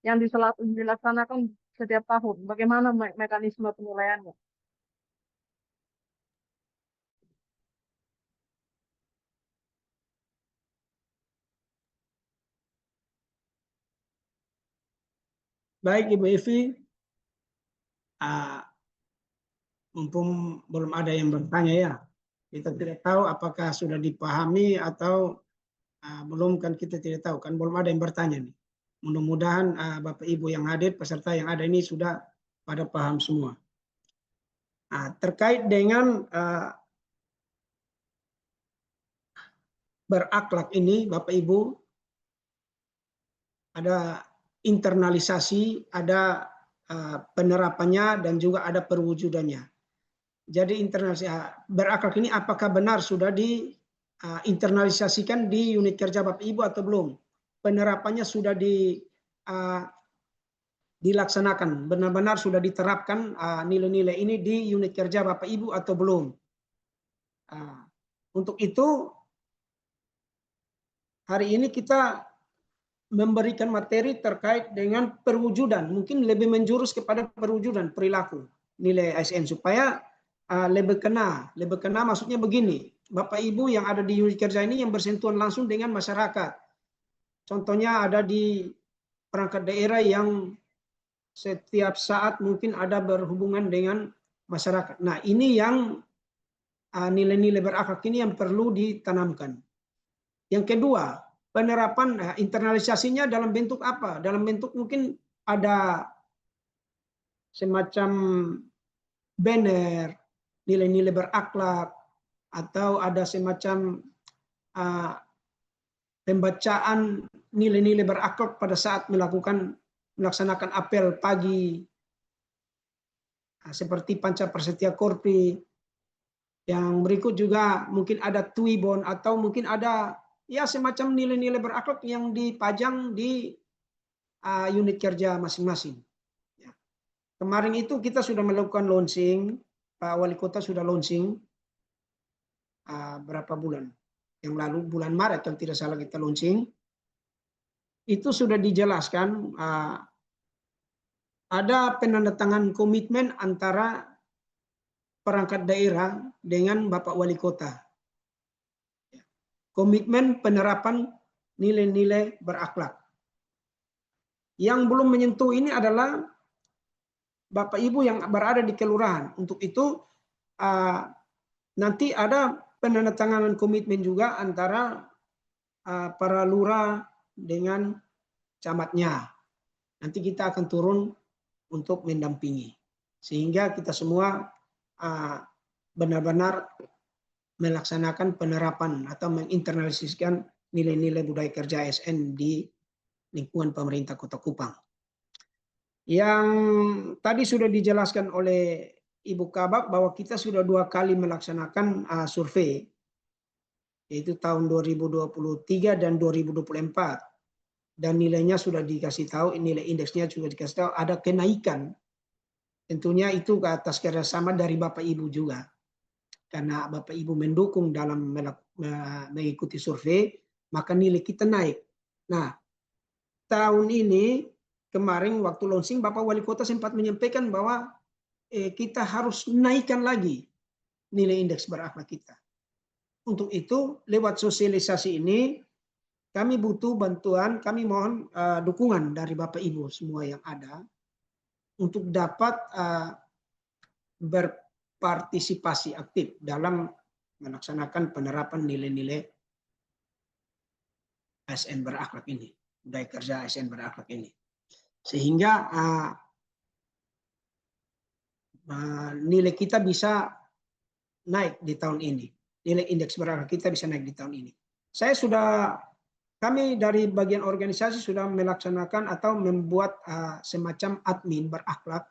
yang dilaksanakan setiap tahun. Bagaimana mekanisme penilaiannya? Baik Ibu Evi, mumpung belum ada yang bertanya ya, kita tidak tahu apakah sudah dipahami atau belum, kan kita tidak tahu, kan belum ada yang bertanya nih. Mudah-mudahan Bapak Ibu yang hadir, peserta yang ada ini sudah pada paham semua. Terkait dengan berakhlak ini Bapak Ibu, ada internalisasi, ada penerapannya dan juga ada perwujudannya. Jadi internalisasi berakhlak ini apakah benar sudah diinternalisasikan di unit kerja Bapak Ibu atau belum? Penerapannya sudah dilaksanakan, benar-benar sudah diterapkan nilai-nilai ini di unit kerja Bapak Ibu atau belum? Untuk itu hari ini kita memberikan materi terkait dengan perwujudan, mungkin lebih menjurus kepada perwujudan perilaku nilai ASN supaya lebih kena maksudnya begini, Bapak Ibu yang ada di unit kerja ini yang bersentuhan langsung dengan masyarakat. Contohnya ada di perangkat daerah yang setiap saat mungkin ada berhubungan dengan masyarakat. Nah, ini yang nilai-nilai berakhlak ini yang perlu ditanamkan. Yang kedua, penerapan internalisasinya dalam bentuk apa? Dalam bentuk mungkin ada semacam banner nilai-nilai berakhlak, atau ada semacam pembacaan nilai-nilai berakhlak pada saat melaksanakan apel pagi, seperti Panca Prasetya Korpi. Yang berikut juga mungkin ada Twibbon atau mungkin ada ya semacam nilai-nilai berakhlak yang dipajang di unit kerja masing-masing. Kemarin itu kita sudah melakukan launching Pak Wali Kota sudah launching berapa bulan yang lalu, bulan Maret kalau tidak salah kita launching. Itu sudah dijelaskan ada penandatangan komitmen antara perangkat daerah dengan Bapak Wali Kota. Komitmen penerapan nilai-nilai berakhlak. Yang belum menyentuh ini adalah Bapak Ibu yang berada di kelurahan. Untuk itu nanti ada penandatanganan komitmen juga antara para lurah dengan camatnya. Nanti kita akan turun untuk mendampingi. Sehingga kita semua benar-benar melaksanakan penerapan atau menginternalisasikan nilai-nilai budaya kerja ASN di lingkungan pemerintah Kota Kupang. Yang tadi sudah dijelaskan oleh Ibu Kabak bahwa kita sudah 2 kali melaksanakan survei, yaitu tahun 2023 dan 2024. Dan nilainya sudah dikasih tahu, nilai indeksnya juga dikasih tahu, ada kenaikan. Tentunya itu ke atas kerjasama dari Bapak Ibu juga. Karena Bapak Ibu mendukung dalam mengikuti survei, maka nilai kita naik. Nah, tahun ini, kemarin waktu launching, Bapak Wali Kota sempat menyampaikan bahwa kita harus naikkan lagi nilai indeks berakhlak kita. Untuk itu, lewat sosialisasi ini, kami butuh bantuan, kami mohon dukungan dari Bapak Ibu semua yang ada untuk dapat berpartisipasi aktif dalam melaksanakan penerapan nilai-nilai ASN berakhlak ini, budaya kerja ASN berakhlak ini. Sehingga nilai kita bisa naik di tahun ini. Nilai indeks berakhlak kita bisa naik di tahun ini. Kami dari bagian organisasi sudah melaksanakan atau membuat semacam admin berakhlak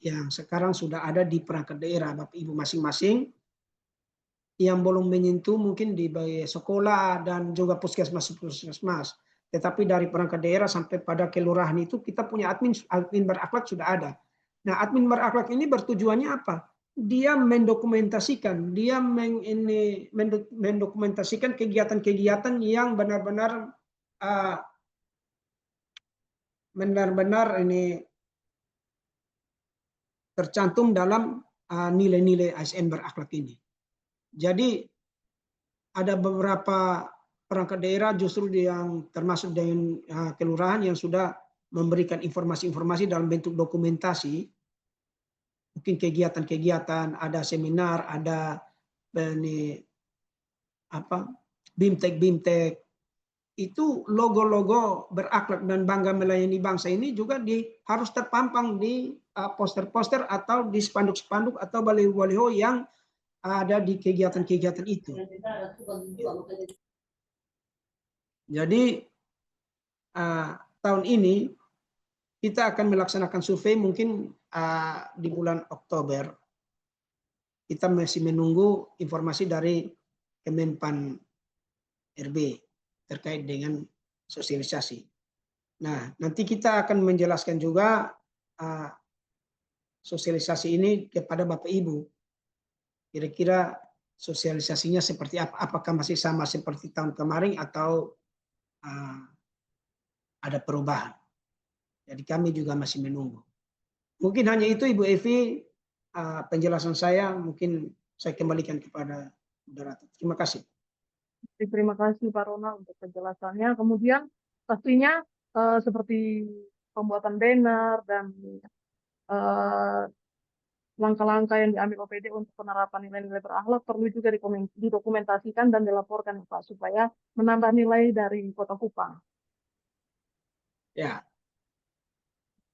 yang sekarang sudah ada di perangkat daerah Bapak Ibu masing-masing, yang belum menyentuh mungkin di sekolah dan juga puskesmas. Tetapi dari perangkat daerah sampai pada kelurahan itu kita punya admin berakhlak sudah ada. Nah, admin berakhlak ini bertujuannya apa? Dia mendokumentasikan, mendokumentasikan kegiatan-kegiatan yang benar-benar ini tercantum dalam nilai-nilai ASN berakhlak ini. Jadi ada beberapa perangkat daerah justru yang termasuk dengan kelurahan yang sudah memberikan informasi-informasi dalam bentuk dokumentasi, mungkin kegiatan-kegiatan, ada seminar, ada BIMTEK, itu logo-logo berakhlak dan bangga melayani bangsa ini juga harus terpampang di poster-poster atau di spanduk-spanduk atau baliho-baliho yang ada di kegiatan-kegiatan itu. Jadi tahun ini kita akan melaksanakan survei mungkin di bulan Oktober. Kita masih menunggu informasi dari Kemenpan RB terkait dengan sosialisasi. Nah, nanti kita akan menjelaskan juga sosialisasi ini kepada Bapak Ibu. Kira-kira sosialisasinya seperti apa? Apakah masih sama seperti tahun kemarin atau ada perubahan? Jadi kami juga masih menunggu. Mungkin hanya itu Ibu Evi, penjelasan saya, mungkin saya kembalikan kepada moderator. Terima kasih. Terima kasih Pak Ronald untuk penjelasannya. Kemudian pastinya seperti pembuatan banner dan langkah-langkah yang diambil OPD untuk penerapan nilai-nilai berakhlak perlu juga didokumentasikan dan dilaporkan Pak supaya menambah nilai dari Kota Kupang. Ya.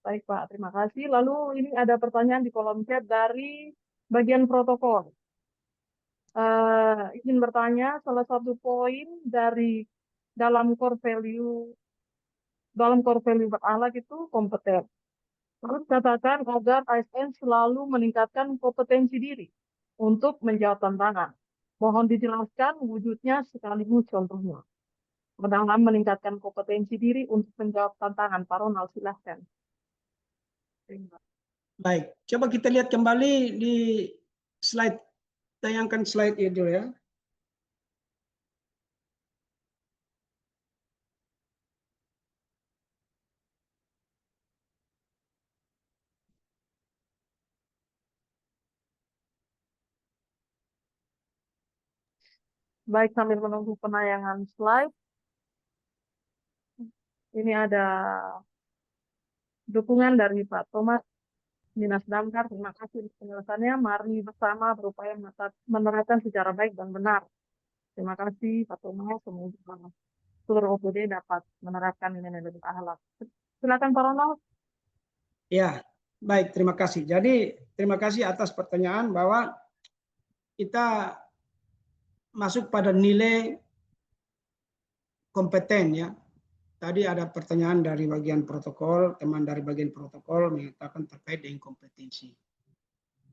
Baik Pak, terima kasih. Lalu ini ada pertanyaan di kolom chat dari bagian protokol. Izin bertanya, salah satu poin dari dalam core value berakhlak itu kompeten. Terus katakan agar ASN selalu meningkatkan kompetensi diri untuk menjawab tantangan. Mohon dijelaskan wujudnya sekaligus contohnya. Dalam meningkatkan kompetensi diri untuk menjawab tantangan. Pak Ronald, silahkan. Baik, coba kita lihat kembali di slide, tayangkan slide itu ya. Baik, sambil menunggu penayangan slide, ini ada dukungan dari Pak Thomas Dinas Damkar. Terima kasih untuk penjelasannya. Mari bersama berupaya menerapkan secara baik dan benar. Terima kasih Pak Thomas. Semoga seluruh OPD dapat menerapkan nilai-nilai akhlak. Silakan Pak Ronald. Ya, baik, terima kasih. Jadi terima kasih atas pertanyaan bahwa kita masuk pada nilai kompeten ya. Tadi ada pertanyaan dari bagian protokol, teman dari bagian protokol mengatakan terkait dengan kompetensi.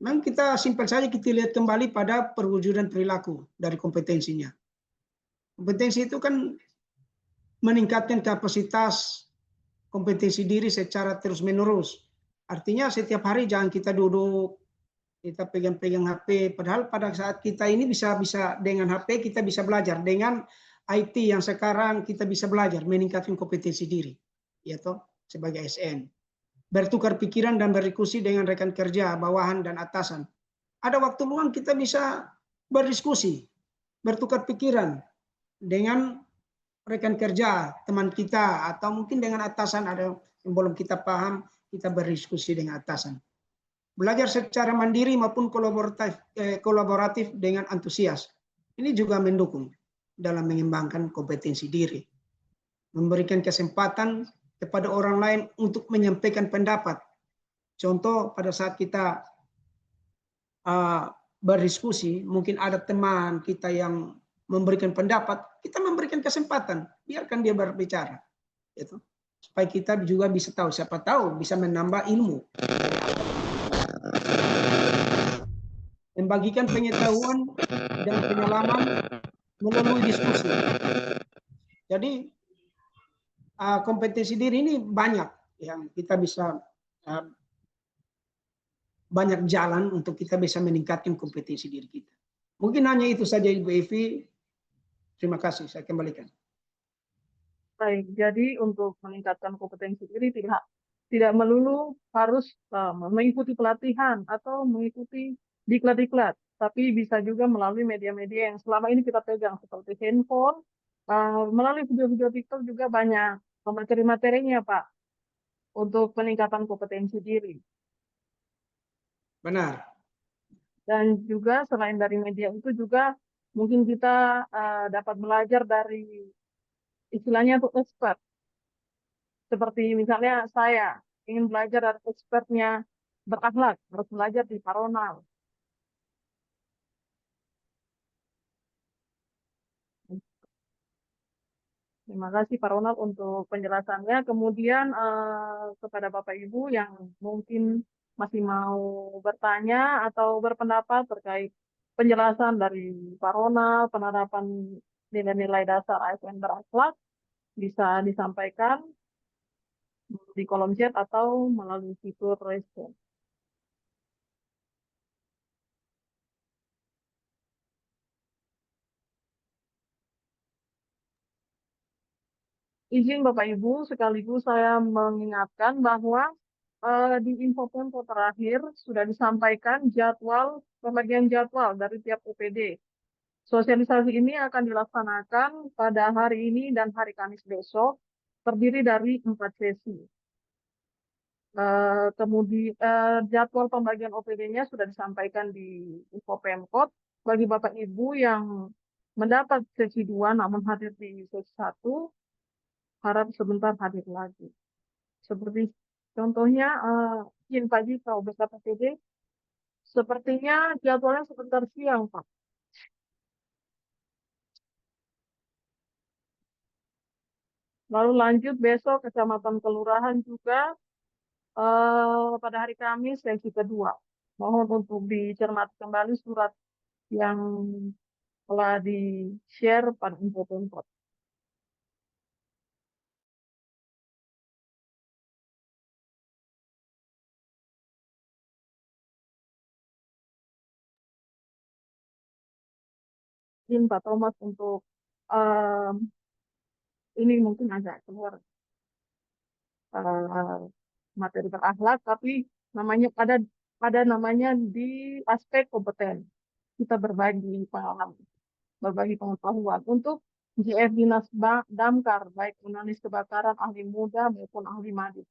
Memang kita simpel saja kita lihat kembali pada perwujudan perilaku dari kompetensinya. Kompetensi itu kan meningkatkan kapasitas kompetensi diri secara terus-menerus. Artinya setiap hari jangan kita duduk, kita pegang-pegang HP, padahal pada saat kita ini bisa dengan HP kita bisa belajar, dengan IT yang sekarang kita bisa belajar meningkatkan kompetensi diri, ya toh, sebagai ASN. Bertukar pikiran dan berdiskusi dengan rekan kerja, bawahan dan atasan. Ada waktu luang kita bisa berdiskusi, bertukar pikiran dengan rekan kerja, teman kita, atau mungkin dengan atasan ada yang belum kita paham, kita berdiskusi dengan atasan. Belajar secara mandiri maupun kolaboratif dengan antusias. Ini juga mendukung dalam mengembangkan kompetensi diri. Memberikan kesempatan kepada orang lain untuk menyampaikan pendapat. Contoh pada saat kita berdiskusi, mungkin ada teman kita yang memberikan pendapat, kita memberikan kesempatan, biarkan dia berbicara. Gitu. Supaya kita juga bisa tahu, siapa tahu bisa menambah ilmu. Membagikan pengetahuan dan pengalaman melalui diskusi. Jadi kompetensi diri ini banyak yang kita bisa banyak jalan untuk kita bisa meningkatkan kompetensi diri kita. Mungkin hanya itu saja Ibu Evi. Terima kasih, saya kembalikan. Baik, jadi untuk meningkatkan kompetensi diri tidak melulu harus mengikuti pelatihan atau mengikuti diklat-diklat, tapi bisa juga melalui media-media yang selama ini kita pegang seperti handphone, melalui video-video TikTok juga banyak materi-materinya Pak untuk peningkatan kompetensi diri. Benar. Dan juga selain dari media itu juga mungkin kita dapat belajar dari istilahnya untuk expert. Seperti misalnya saya ingin belajar dari expertnya berakhlak, harus belajar di Pak Ronald. Terima kasih Pak Ronald untuk penjelasannya. Kemudian kepada Bapak Ibu yang mungkin masih mau bertanya atau berpendapat terkait penjelasan dari Pak Ronald, penerapan nilai-nilai dasar ASN berakhlak, bisa disampaikan di kolom chat atau melalui fitur raise hand. Izin Bapak Ibu, sekaligus saya mengingatkan bahwa di info tempo terakhir sudah disampaikan pembagian jadwal dari tiap OPD. Sosialisasi ini akan dilaksanakan pada hari ini dan hari Kamis besok, terdiri dari 4 sesi. Kemudian jadwal pembagian OPD-nya sudah disampaikan di info Pemkot. Bagi Bapak Ibu yang mendapat sesi 2 namun hadir di sesi 1, harap sebentar hadir lagi. Seperti contohnya, izin Pak Jika, OBKPD, sepertinya jadwalnya sebentar siang, Pak. Lalu lanjut besok Kecamatan Kelurahan juga pada hari Kamis sesi kedua. Mohon untuk dicermati kembali surat yang telah di-share pada info Pemkot. izin Pak Thomas untuk ini mungkin agak keluar materi berakhlak, tapi namanya ada namanya di aspek kompeten. Kita berbagi pengalaman, berbagi pengetahuan untuk JF Dinas Damkar, baik analis kebakaran, ahli muda maupun ahli madis.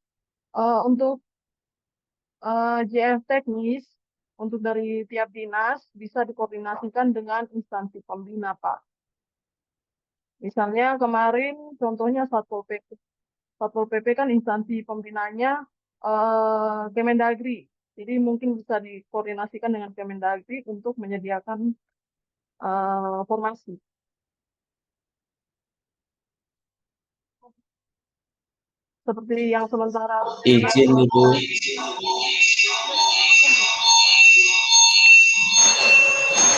Untuk JF teknis, untuk dari tiap dinas bisa dikoordinasikan dengan instansi pembina, Pak. Misalnya kemarin contohnya Satpol PP. Satpol PP kan instansi pembinanya Kemendagri. Jadi mungkin bisa dikoordinasikan dengan Kemendagri untuk menyediakan formasi. Seperti yang sementara. Izin Ibu.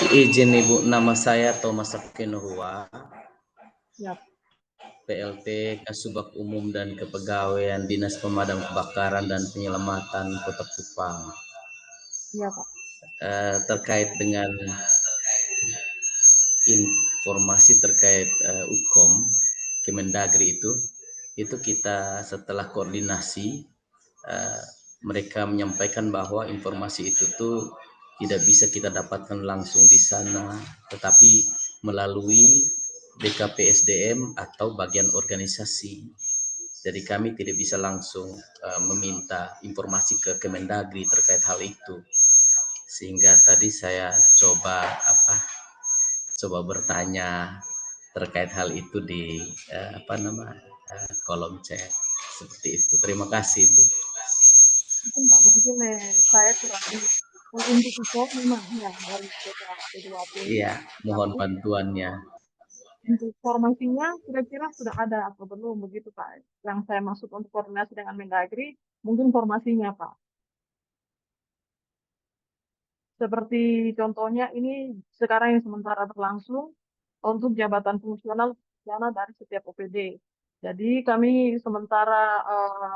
Izin Ibu, nama saya Thomas Akinuhua. Ya. PLT Kasubag Umum dan Kepegawaian Dinas Pemadam Kebakaran dan Penyelamatan Kota Kupang. Iya, Pak. Terkait dengan informasi terkait UKOM Kemendagri itu kita setelah koordinasi mereka menyampaikan bahwa informasi itu tuh tidak bisa kita dapatkan langsung di sana, tetapi melalui BKPSDM atau bagian organisasi. Jadi kami tidak bisa langsung meminta informasi ke Kemendagri terkait hal itu. Sehingga tadi saya coba bertanya terkait hal itu di kolom chat seperti itu. Terima kasih, Bu. Mungkin Pak, mungkin saya kurang untuk itu memang ya dari P2P. Iya, mohon bantuannya. Untuk formasinya kira-kira sudah ada atau belum begitu Pak? Yang saya maksud untuk koordinasi dengan Mendagri, mungkin formasinya Pak. Seperti contohnya ini sekarang yang sementara berlangsung untuk jabatan fungsional dari setiap OPD. Jadi kami sementara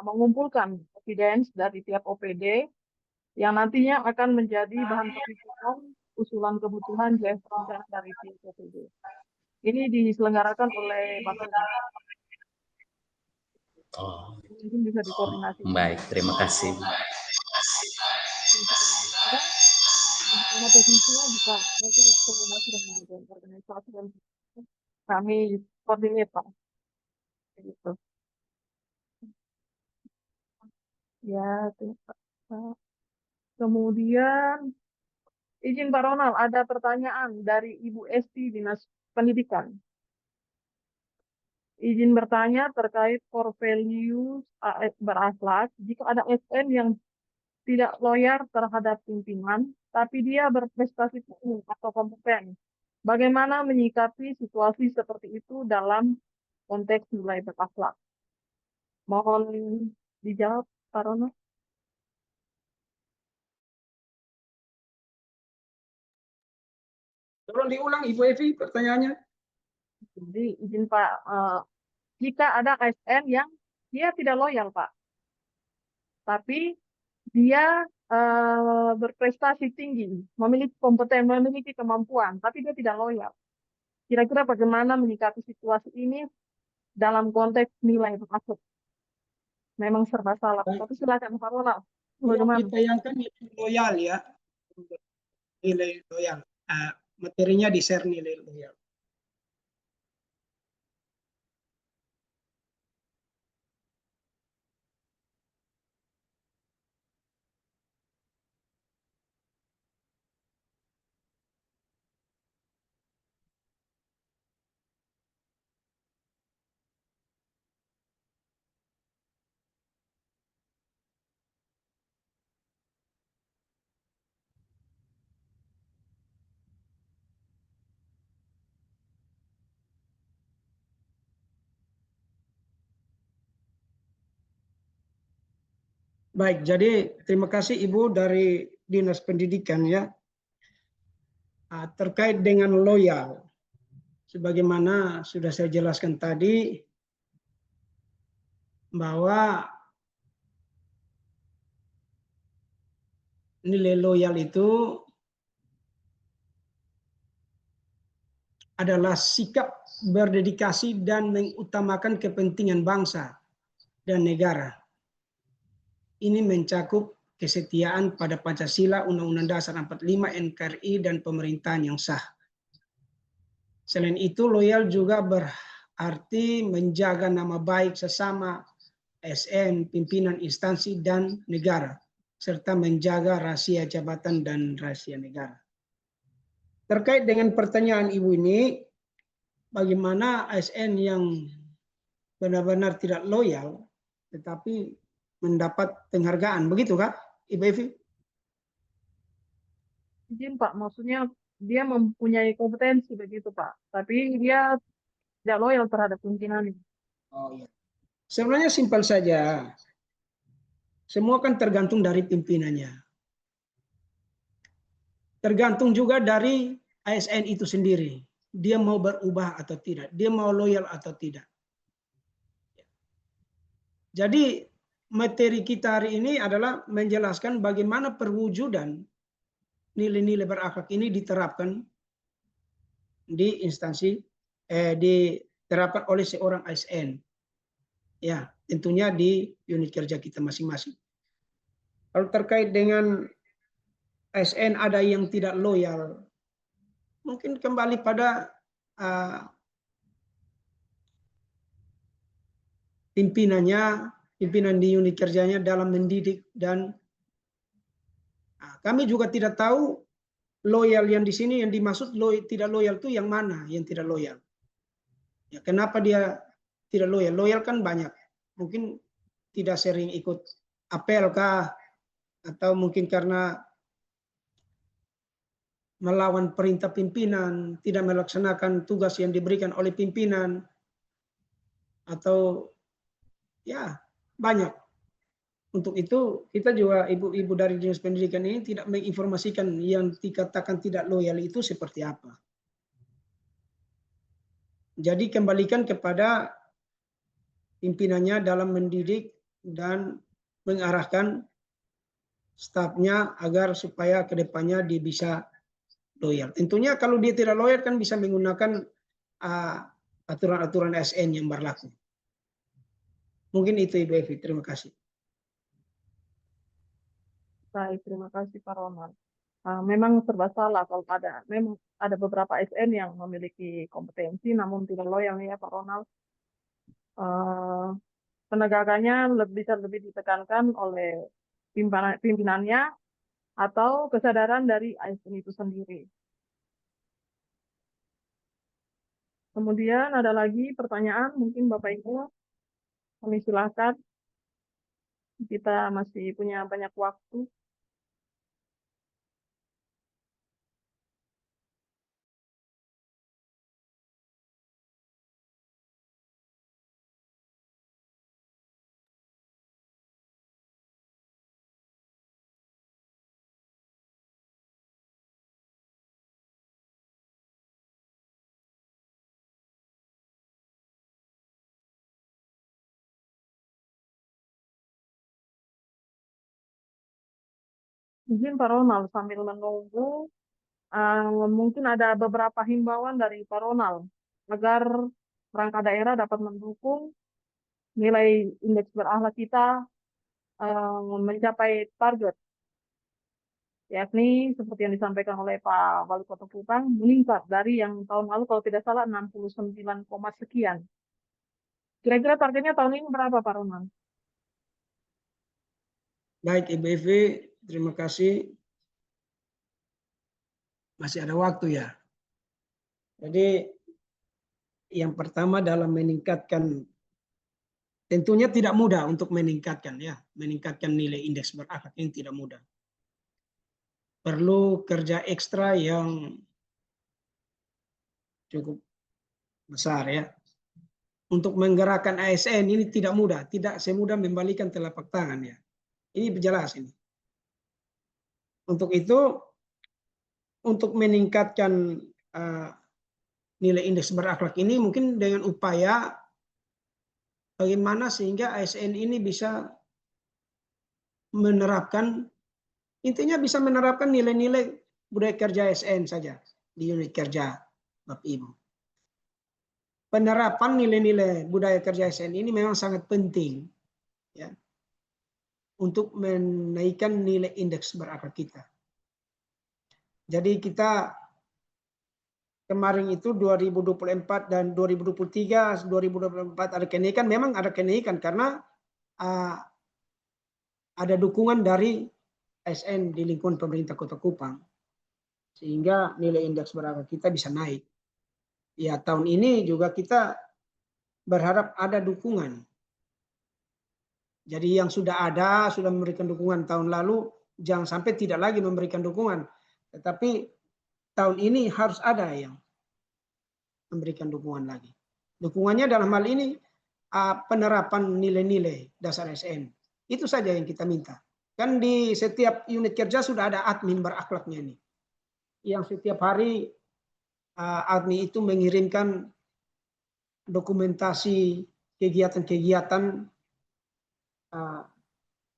mengumpulkan evidence dari tiap OPD yang nantinya akan menjadi bahan perhitungan usulan kebutuhan JF dari tiap OPD. Ini diselenggarakan oleh Bappenas. Oh, Mungkin bisa dikoordinasikan. baik, terima kasih. Karena teknisnya bisa nanti koordinasi dengan organisasi dan kami koordinir Pak. Gitu. Ya, kemudian izin Pak Ronald, ada pertanyaan dari Ibu Esti Dinas Pendidikan. Izin bertanya terkait core values berakhlak. Jika ada SN yang tidak loyal terhadap pimpinan, tapi dia berprestasi tinggi atau kompeten, bagaimana menyikapi situasi seperti itu dalam konteks nilai berakhlak? Mohon dijawab, Pak Ronald. Tolong diulang Ibu Evi pertanyaannya. Jadi izin Pak, jika ada ASN yang dia tidak loyal Pak, tapi dia berprestasi tinggi, memiliki kompeten, memiliki kemampuan, tapi dia tidak loyal. Kira-kira bagaimana menyikapi situasi ini dalam konteks nilai berakhlak? Memang serba salah, tapi silakan Pak Ronald. Bagaimana? Yang ditayangkan nilai loyal ya, nilai loyal. Materinya di share nilai loyal. Baik, jadi terima kasih Ibu dari Dinas Pendidikan ya. Terkait dengan loyal, sebagaimana sudah saya jelaskan tadi, bahwa nilai loyal itu adalah sikap berdedikasi dan mengutamakan kepentingan bangsa dan negara. Ini mencakup kesetiaan pada Pancasila, Undang-Undang Dasar 45, NKRI, dan pemerintahan yang sah. Selain itu, loyal juga berarti menjaga nama baik sesama ASN, pimpinan instansi, dan negara, serta menjaga rahasia jabatan dan rahasia negara. Terkait dengan pertanyaan Ibu ini, bagaimana ASN yang benar-benar tidak loyal, tetapi mendapat penghargaan, begitu Kak, Ibu Evi? Izin Pak, maksudnya dia mempunyai kompetensi begitu Pak, tapi dia tidak loyal terhadap pimpinan. Oh iya. Sebenarnya simpel saja. Semua kan tergantung dari pimpinannya. Tergantung juga dari ASN itu sendiri. Dia mau berubah atau tidak. Dia mau loyal atau tidak. Jadi materi kita hari ini adalah menjelaskan bagaimana perwujudan nilai-nilai berakhlak ini diterapkan di instansi, diterapkan oleh seorang ASN. Ya, tentunya di unit kerja kita masing-masing. Kalau terkait dengan ASN ada yang tidak loyal, mungkin kembali pada pimpinan di unit kerjanya dalam mendidik, dan kami juga tidak tahu loyal yang di sini yang dimaksud tidak loyal itu yang mana yang tidak loyal. Ya, kenapa dia tidak loyal? Loyal kan banyak. Mungkin tidak sering ikut apel kah, atau mungkin karena melawan perintah pimpinan, tidak melaksanakan tugas yang diberikan oleh pimpinan, atau ya banyak. Untuk itu kita juga ibu-ibu dari dinas pendidikan ini tidak menginformasikan yang dikatakan tidak loyal itu seperti apa. Jadi kembalikan kepada pimpinannya dalam mendidik dan mengarahkan stafnya agar supaya kedepannya dia bisa loyal. Tentunya kalau dia tidak loyal kan bisa menggunakan aturan-aturan ASN yang berlaku. Mungkin itu Ibu Evi, terima kasih. Baik, terima kasih Pak Ronald. Memang serba salah kalau memang ada beberapa ASN yang memiliki kompetensi namun tidak loyal ya Pak Ronald. Penegakannya bisa lebih ditekankan oleh pimpinannya atau kesadaran dari ASN itu sendiri. Kemudian ada lagi pertanyaan, mungkin Bapak Ibu, kami silakan. Kita masih punya banyak waktu. Izin Pak Ronald sambil menunggu, mungkin ada beberapa himbauan dari Pak Ronald agar perangkat daerah dapat mendukung nilai indeks berakhlak kita mencapai target, yakni seperti yang disampaikan oleh Pak Wali Kota Kupang meningkat dari yang tahun lalu kalau tidak salah 69, sekian. Kira-kira targetnya tahun ini berapa Pak Ronald? Baik Ibu Evi, terima kasih. Masih ada waktu ya. Jadi yang pertama dalam meningkatkan, tentunya tidak mudah untuk meningkatkan nilai indeks berakhlak ini tidak mudah. Perlu kerja ekstra yang cukup besar ya. Untuk menggerakkan ASN ini tidak mudah, tidak semudah membalikan telapak tangan ya. Ini jelas ini. Untuk itu, untuk meningkatkan nilai indeks berakhlak ini mungkin dengan upaya bagaimana sehingga ASN ini bisa menerapkan, intinya bisa menerapkan nilai-nilai budaya kerja ASN saja di unit kerja Bapak Ibu. penerapan nilai-nilai budaya kerja ASN ini memang sangat penting ya untuk menaikkan nilai indeks berakhlak kita. Jadi kita kemarin itu 2024 dan 2023, 2024 ada kenaikan, memang ada kenaikan karena ada dukungan dari ASN di lingkungan pemerintah Kota Kupang. Sehingga nilai indeks berakhlak kita bisa naik. Ya, tahun ini juga kita berharap ada dukungan. Jadi yang sudah memberikan dukungan tahun lalu, jangan sampai tidak lagi memberikan dukungan. Tetapi tahun ini harus ada yang memberikan dukungan lagi. Dukungannya dalam hal ini penerapan nilai-nilai dasar ASN. Itu saja yang kita minta. Kan di setiap unit kerja sudah ada admin berakhlaknya ini. Yang setiap hari admin itu mengirimkan dokumentasi kegiatan-kegiatan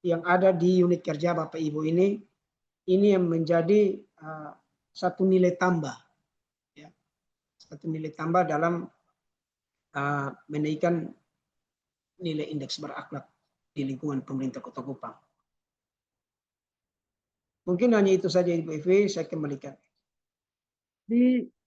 yang ada di unit kerja Bapak Ibu ini yang menjadi satu nilai tambah, ya. Satu nilai tambah dalam menaikkan nilai indeks berakhlak di lingkungan pemerintah Kota Kupang. Mungkin hanya itu saja Ibu Evi, saya kembalikan.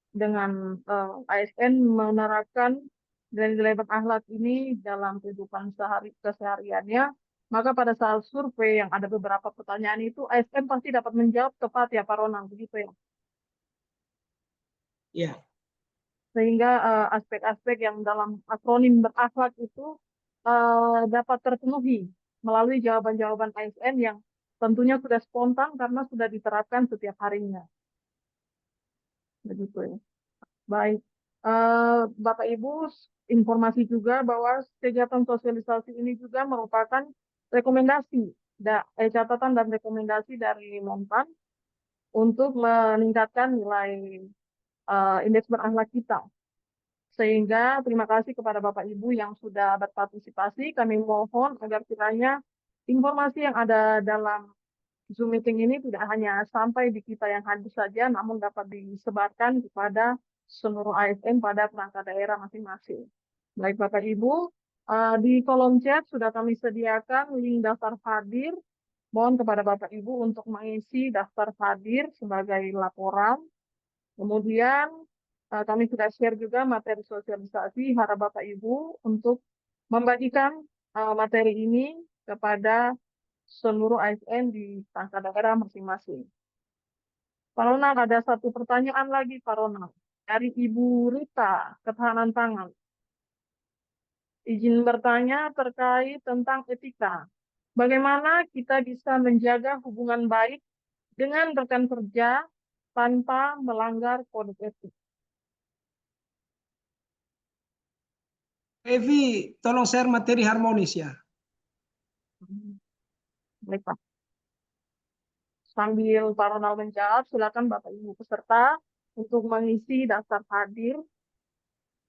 Dengan ASN menerapkan nilai-nilai berakhlak ini dalam kehidupan kesehariannya, maka pada saat survei yang ada beberapa pertanyaan itu, ASN pasti dapat menjawab tepat ya Pak Ronald, begitu ya? Ya. Sehingga aspek-aspek yang dalam akronim berakhlak itu dapat terpenuhi melalui jawaban-jawaban ASN yang tentunya sudah spontan karena sudah diterapkan setiap harinya. Begitu ya. Baik, Bapak Ibu, informasi juga bahwa kegiatan sosialisasi ini juga merupakan rekomendasi, catatan dan rekomendasi dari Menpan untuk meningkatkan nilai indeks berakhlak kita. Sehingga terima kasih kepada Bapak Ibu yang sudah berpartisipasi. Kami mohon agar kiranya informasi yang ada dalam Zoom meeting ini tidak hanya sampai di kita yang hadir saja, namun dapat disebarkan kepada seluruh ASN pada perangkat daerah masing-masing. Baik Bapak Ibu, di kolom chat sudah kami sediakan link daftar hadir. Mohon kepada Bapak Ibu untuk mengisi daftar hadir sebagai laporan. Kemudian kami sudah share juga materi sosialisasi. Harap Bapak Ibu untuk membagikan materi ini kepada seluruh ASN di perangkat daerah masing-masing. Pak Ronald, ada satu pertanyaan lagi Pak Ronald. Dari Ibu Rita, ketahanan pangan. Izin bertanya terkait tentang etika. Bagaimana kita bisa menjaga hubungan baik dengan rekan kerja tanpa melanggar kode etik? Evi, tolong share materi harmonis ya. Baik Pak. Sambil Pak Ronald menjawab, silakan Bapak Ibu peserta untuk mengisi daftar hadir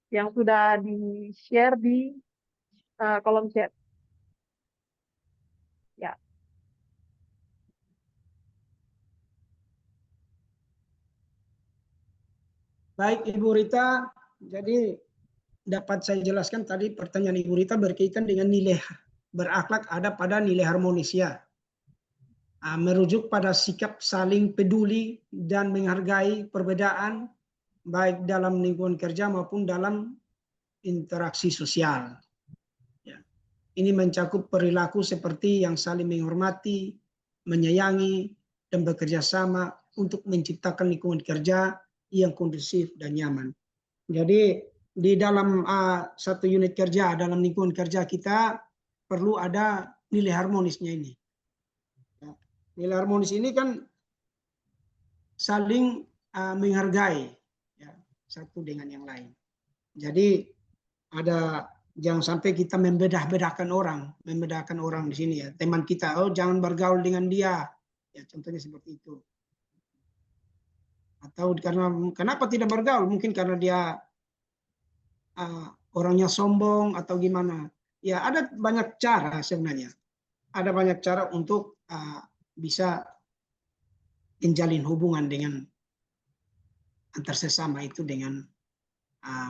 yang sudah di-share di kolom chat. Ya. Baik Ibu Rita, jadi dapat saya jelaskan tadi pertanyaan Ibu Rita berkaitan dengan nilai berakhlak ada pada nilai harmonis ya. Merujuk pada sikap saling peduli dan menghargai perbedaan baik dalam lingkungan kerja maupun dalam interaksi sosial. Ya. Ini mencakup perilaku seperti yang saling menghormati, menyayangi, dan bekerja sama untuk menciptakan lingkungan kerja yang kondusif dan nyaman. Jadi di dalam satu unit kerja, dalam lingkungan kerja kita perlu ada nilai harmonisnya ini. Nilai harmonis ini kan saling menghargai ya, satu dengan yang lain. Jadi jangan sampai kita membedah-bedahkan orang di sini ya. Teman kita, jangan bergaul dengan dia, ya contohnya seperti itu. Atau kenapa tidak bergaul? Mungkin karena dia orangnya sombong atau gimana. Ya ada banyak cara sebenarnya. Ada banyak cara untuk bisa menjalin hubungan dengan antar sesama itu dengan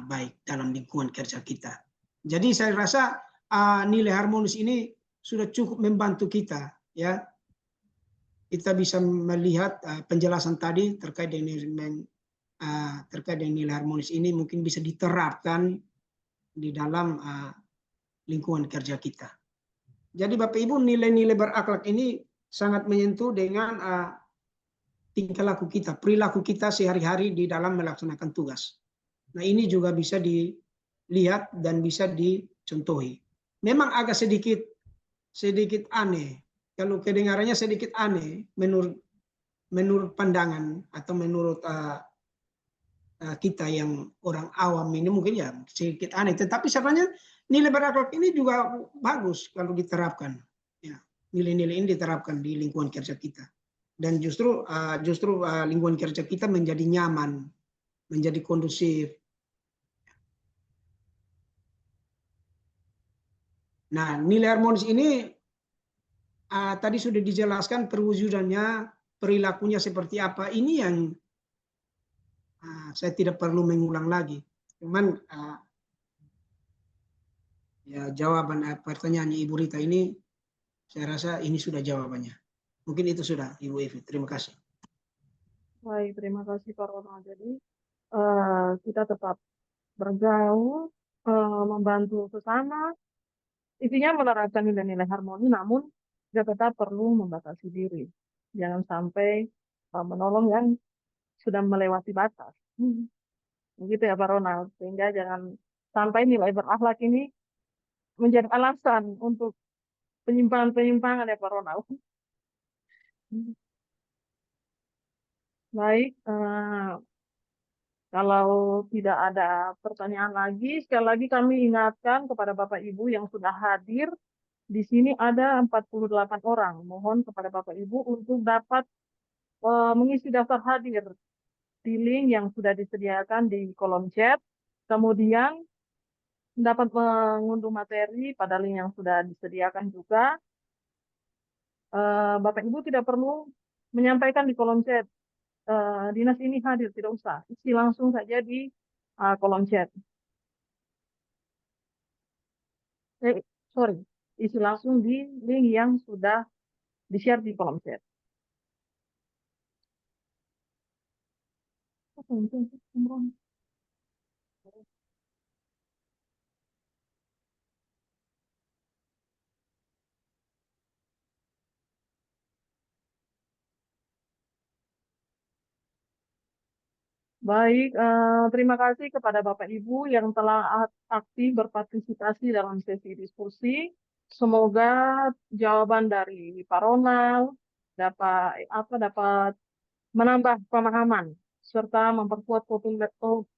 baik dalam lingkungan kerja kita. Jadi saya rasa nilai harmonis ini sudah cukup membantu kita, ya. Kita bisa melihat penjelasan tadi terkait dengan nilai harmonis ini mungkin bisa diterapkan di dalam lingkungan kerja kita. Jadi Bapak Ibu, nilai-nilai berakhlak ini sangat menyentuh dengan tingkah laku kita, perilaku kita sehari-hari di dalam melaksanakan tugas. Nah, ini juga bisa dilihat dan bisa dicontohi. Memang agak sedikit aneh. Kalau kedengarannya sedikit aneh menurut pandangan atau menurut kita yang orang awam ini mungkin ya sedikit aneh. Tetapi sebenarnya nilai berakhlak ini juga bagus kalau diterapkan. Ya, nilai-nilai ini diterapkan di lingkungan kerja kita. Dan justru lingkungan kerja kita menjadi nyaman, menjadi kondusif. Nah, nilai harmonis ini tadi sudah dijelaskan perwujudannya, perilakunya seperti apa. Ini yang saya tidak perlu mengulang lagi. Cuman ya jawaban pertanyaannya Ibu Rita ini, saya rasa ini sudah jawabannya. Mungkin itu sudah, Ibu Evi. Terima kasih. Baik, terima kasih Pak Ronald. Jadi kita tetap bergaul, membantu sesama, intinya menerapkan nilai-nilai harmoni, namun kita tetap perlu membatasi diri. Jangan sampai menolong yang sudah melewati batas. Begitu ya Pak Ronald. Sehingga jangan sampai nilai berakhlak ini menjadi alasan untuk penyimpangan-penyimpangan ya Pak Ronald. Baik, kalau tidak ada pertanyaan lagi, sekali lagi kami ingatkan kepada Bapak Ibu yang sudah hadir. Di sini ada 48 orang. Mohon kepada Bapak Ibu untuk dapat mengisi daftar hadir di link yang sudah disediakan di kolom chat. Kemudian dapat mengunduh materi pada link yang sudah disediakan juga. Bapak Ibu tidak perlu menyampaikan di kolom chat. Dinas ini hadir, tidak usah. Isi langsung saja di kolom chat. Isi langsung di link yang sudah di-share di kolom chat. Baik, terima kasih kepada Bapak Ibu yang telah aktif berpartisipasi dalam sesi diskusi. Semoga jawaban dari Pak Ronald dapat menambah pemahaman serta memperkuat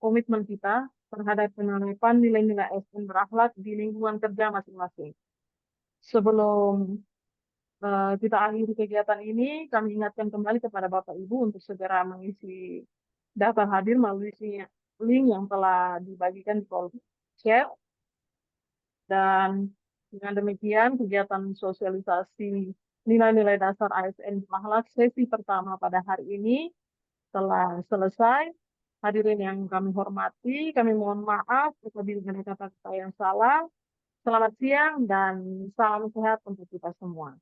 komitmen kita terhadap penerapan nilai-nilai ASN berakhlak di lingkungan kerja masing-masing. Sebelum kita akhiri kegiatan ini, kami ingatkan kembali kepada Bapak Ibu untuk segera mengisi daftar hadir melalui link yang telah dibagikan di kolom chat. Dan dengan demikian, kegiatan sosialisasi nilai-nilai dasar ASN berakhlak sesi pertama pada hari ini telah selesai. Hadirin yang kami hormati, kami mohon maaf apabila ada kata-kata yang salah. Selamat siang dan salam sehat untuk kita semua.